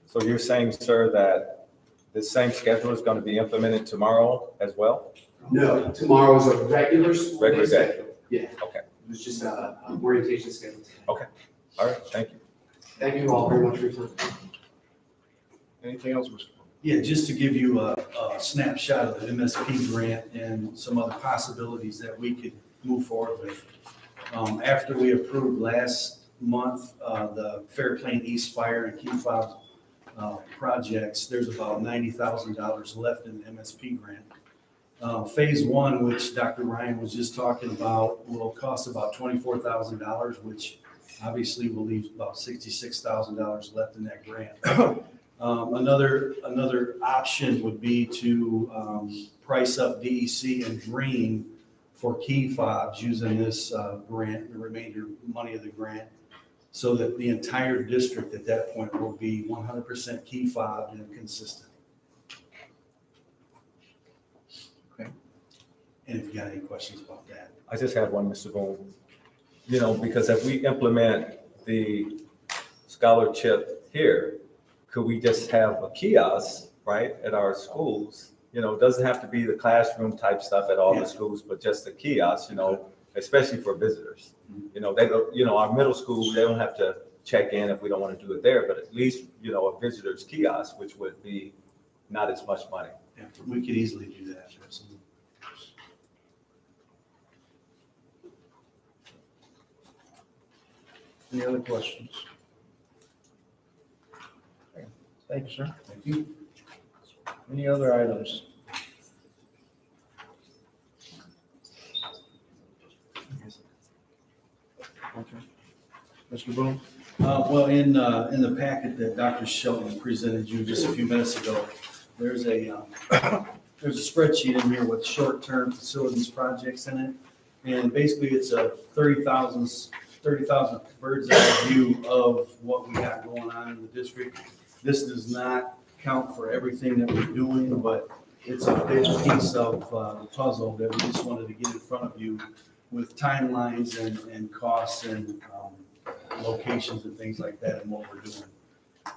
So you're saying, sir, that this same schedule is going to be implemented tomorrow as well? No, tomorrow is a regular school Regular day. schedule. Yeah. Okay. It was just a orientation schedule. Okay. All right. Thank you. Thank you all very much for your time. Anything else, Mr. Yeah, just to give you a snapshot of the MSP grant and some other possibilities that we could move forward with. After we approved last month, the Fairplain East Fire and Key Fob projects, there's about $90,000 left in the MSP grant. Phase one, which Dr. Ryan was just talking about, will cost about $24,000, which obviously will leave about $66,000 left in that grant. Another option would be to price up DEC and Dream for key fobs using this grant, the remainder money of the grant, so that the entire district at that point will be 100% key fobbed and consistent. Okay. And if you got any questions about that. I just have one, Mr. Boone. You know, because if we implement the scholarship here, could we just have a kiosk, right, at our schools? You know, it doesn't have to be the classroom type stuff at all the schools, but just a kiosk, you know, especially for visitors. You know, they go, you know, our middle school, they don't have to check in if we don't want to do it there, but at least, you know, a visitor's kiosk, which would be not as much money. Yeah, we could easily do that. Absolutely. Any other questions? Okay. Thank you, sir. Thank you. Any other items? Okay. Mr. Boone? Well, in the packet that Dr. Shelton presented you just a few minutes ago, there's a spreadsheet in here with short-term facilities projects in it. And basically, it's a 30,000 bird's eye view of what we got going on in the district. This does not count for everything that we're doing, but it's a big piece of the puzzle that we just wanted to get in front of you with timelines and costs and locations and things like that and what we're doing.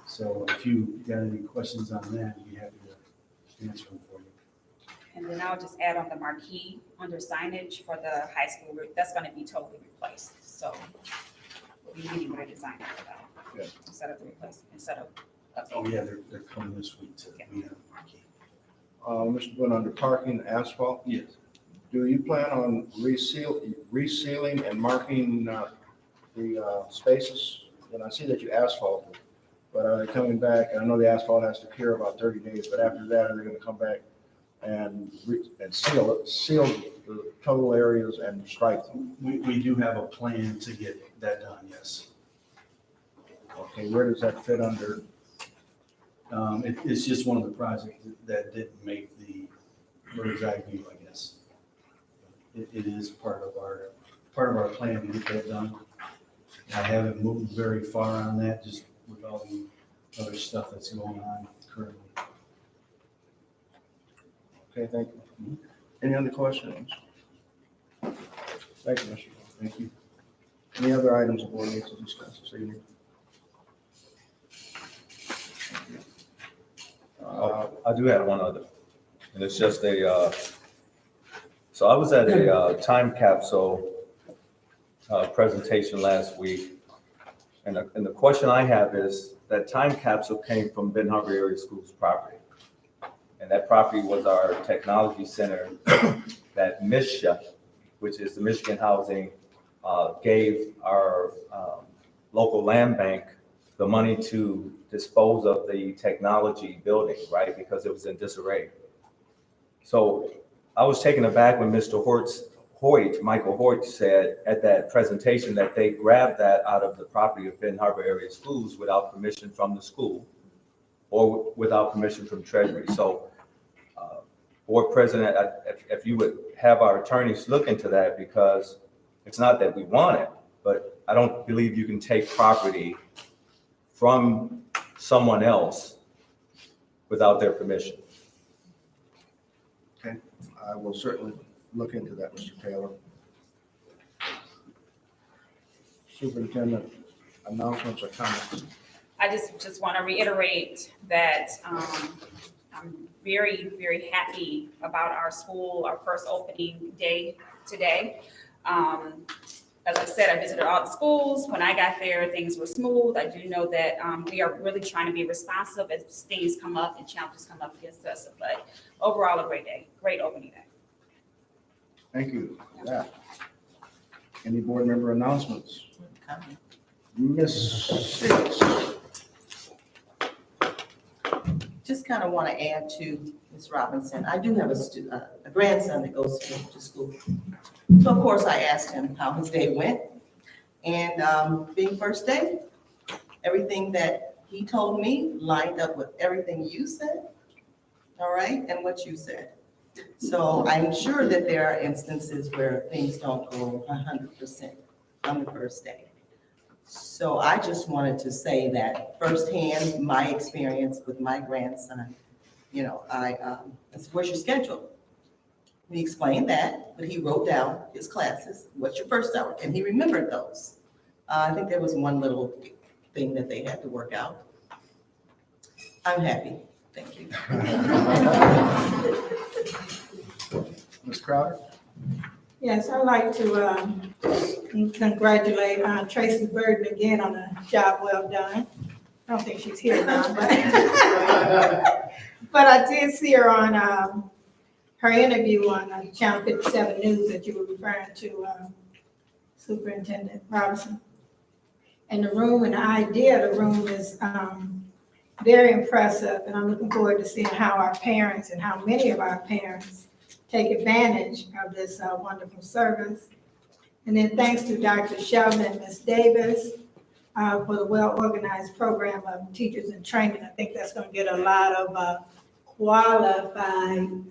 So if you got any questions on that, I'd be happy to answer them for you. And then I'll just add on the marquee under signage for the high school, that's gonna be totally replaced, so we'll be needing a designer for that. Good. Instead of the replacement, instead of. Oh, yeah, they're coming this week to meet on the marquee. Mr. Boone, under parking asphalt, Yes. do you plan on resealing and marking the spaces? And I see that you asphalted, but are they coming back? I know the asphalt has to cure about 30 days, but after that, are they gonna come back and seal the total areas and stripe them? We do have a plan to get that done, yes. Okay, where does that fit under? It's just one of the projects that didn't make the bird's eye view, I guess. It is part of our plan to get that done. I haven't moved very far on that, just with all the other stuff that's going on currently. Okay, thank you. Any other questions? Thank you, Mr. Boone. Thank you. Any other items the board needs to discuss this evening? I do have one other, and it's just so I was at a time capsule presentation last week, and the question I have is, that time capsule came from Ben Harbor Area Schools property. And that property was our technology center that MISHA, which is the Michigan Housing, gave our local land bank the money to dispose of the technology building, right? Because it was in disarray. So I was taken aback when Mr. Michael Hoyt said at that presentation that they grabbed that out of the property of Ben Harbor Area Schools without permission from the school or without permission from Treasury. So Board President, if you would have our attorneys look into that, because it's not that we want it, but I don't believe you can take property from someone else without their permission. Okay, I will certainly look into that, Mr. Taylor. Superintendent, announcements or comments? I just want to reiterate that I'm very, very happy about our school, our first opening day today. As I said, I visited all the schools. When I got there, things were smooth. I do know that we are really trying to be responsive as things come up and challenges come up against us. But overall, a great day, great opening day. Thank you for that. Any board member announcements? Ms. Six. Just kind of want to add to Ms. Robinson. I do have a grandson that goes to school. So of course I asked him how his day went. And being first day, everything that he told me lined up with everything you said, all right, and what you said. So I'm sure that there are instances where things don't go 100% on the first day. So I just wanted to say that firsthand, my experience with my grandson, you know, I said, where's your schedule? We explained that, but he wrote down his classes. What's your first hour? And he remembered those. I think there was one little thing that they had to work out. I'm happy. Thank you. Ms. Crowder? Yes, I'd like to congratulate Tracy Burton again on a job well done. I don't think she's here now, but I did see her on her interview on Channel 57 News that you were referring to, Superintendent Robinson. And the room and the idea of the room is very impressive, and I'm looking forward to seeing how our parents and how many of our parents take advantage of this wonderful service. And then thanks to Dr. Sheldon and Ms. Davis for the well-organized program of teachers in training. I think that's going to get a lot of qualified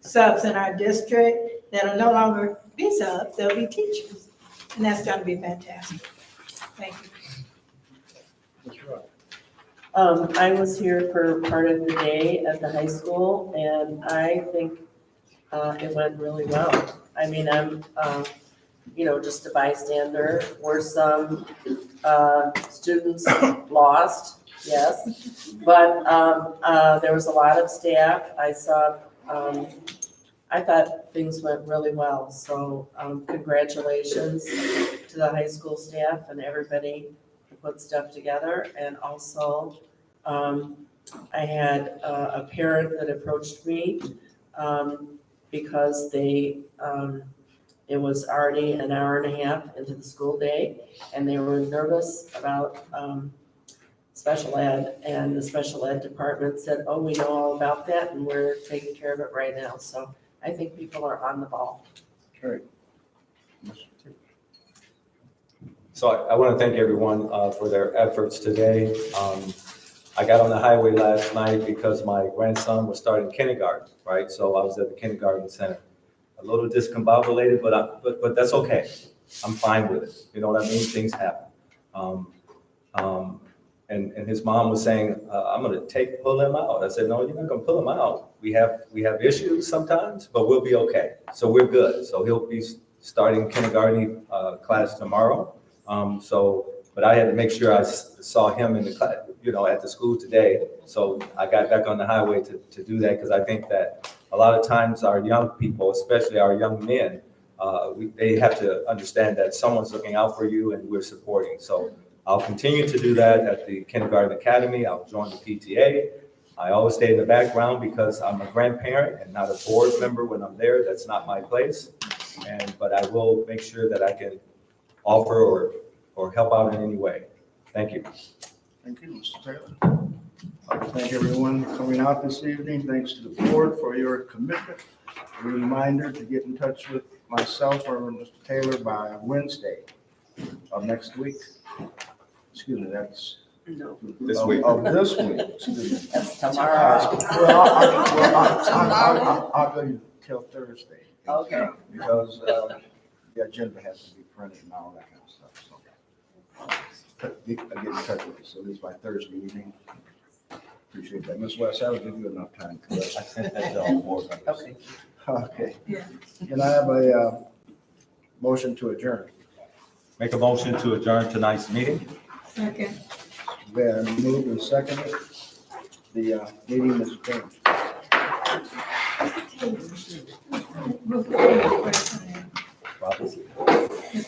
subs in our district that will no longer be subs, they'll be teachers. And that's going to be fantastic. Thank you. I was here for part of the day at the high school, and I think it went really well. I mean, I'm, just a bystander. Were some students lost? Yes. But there was a lot of staff. I saw, I thought things went really well. So congratulations to the high school staff and everybody who put stuff together. And also, I had a parent that approached me because it was already an hour and a half into the school day, and they were nervous about special ed, and the special ed department said, oh, we know all about that, and we're taking care of it right now. So I think people are on the ball. Great. So I want to thank everyone for their efforts today. I got on the highway last night because my grandson was starting kindergarten, right? So I was at the kindergarten center. A little discombobulated, but that's okay. I'm fine with it. You know what I mean? Things happen. And his mom was saying, I'm going to pull him out. I said, no, you're not going to pull him out. We have issues sometimes, but we'll be okay. So we're good. So he'll be starting kindergarten class tomorrow. But I had to make sure I saw him in the class, at the school today. So I got back on the highway to do that, because I think that a lot of times our young people, especially our young men, they have to understand that someone's looking out for you and we're supporting. So I'll continue to do that at the Kindergarten Academy. I'll join the PTA. I always stay in the background because I'm a grandparent and not a board member when I'm there. That's not my place. But I will make sure that I can offer or help out in any way. Thank you. Thank you, Mr. Taylor. I'd like to thank everyone for coming out this evening. Thanks to the board for your commitment. A reminder to get in touch with myself or Mr. Taylor by Wednesday of next week. Excuse me, that's This week. Of this week, excuse me. That's tomorrow. I'll go till Thursday. Okay. Because the agenda has to be printed and all that kind of stuff, so. I'll get in touch with you, so at least by Thursday evening. Appreciate that. Ms. West, that would give you enough time. I sent that to all the board members. Okay. Okay. Can I have a motion to adjourn? Make a motion to adjourn tonight's meeting. Okay. Then moved and seconded. The meeting is adjourned. We'll put it in the question. Robinson. Ms.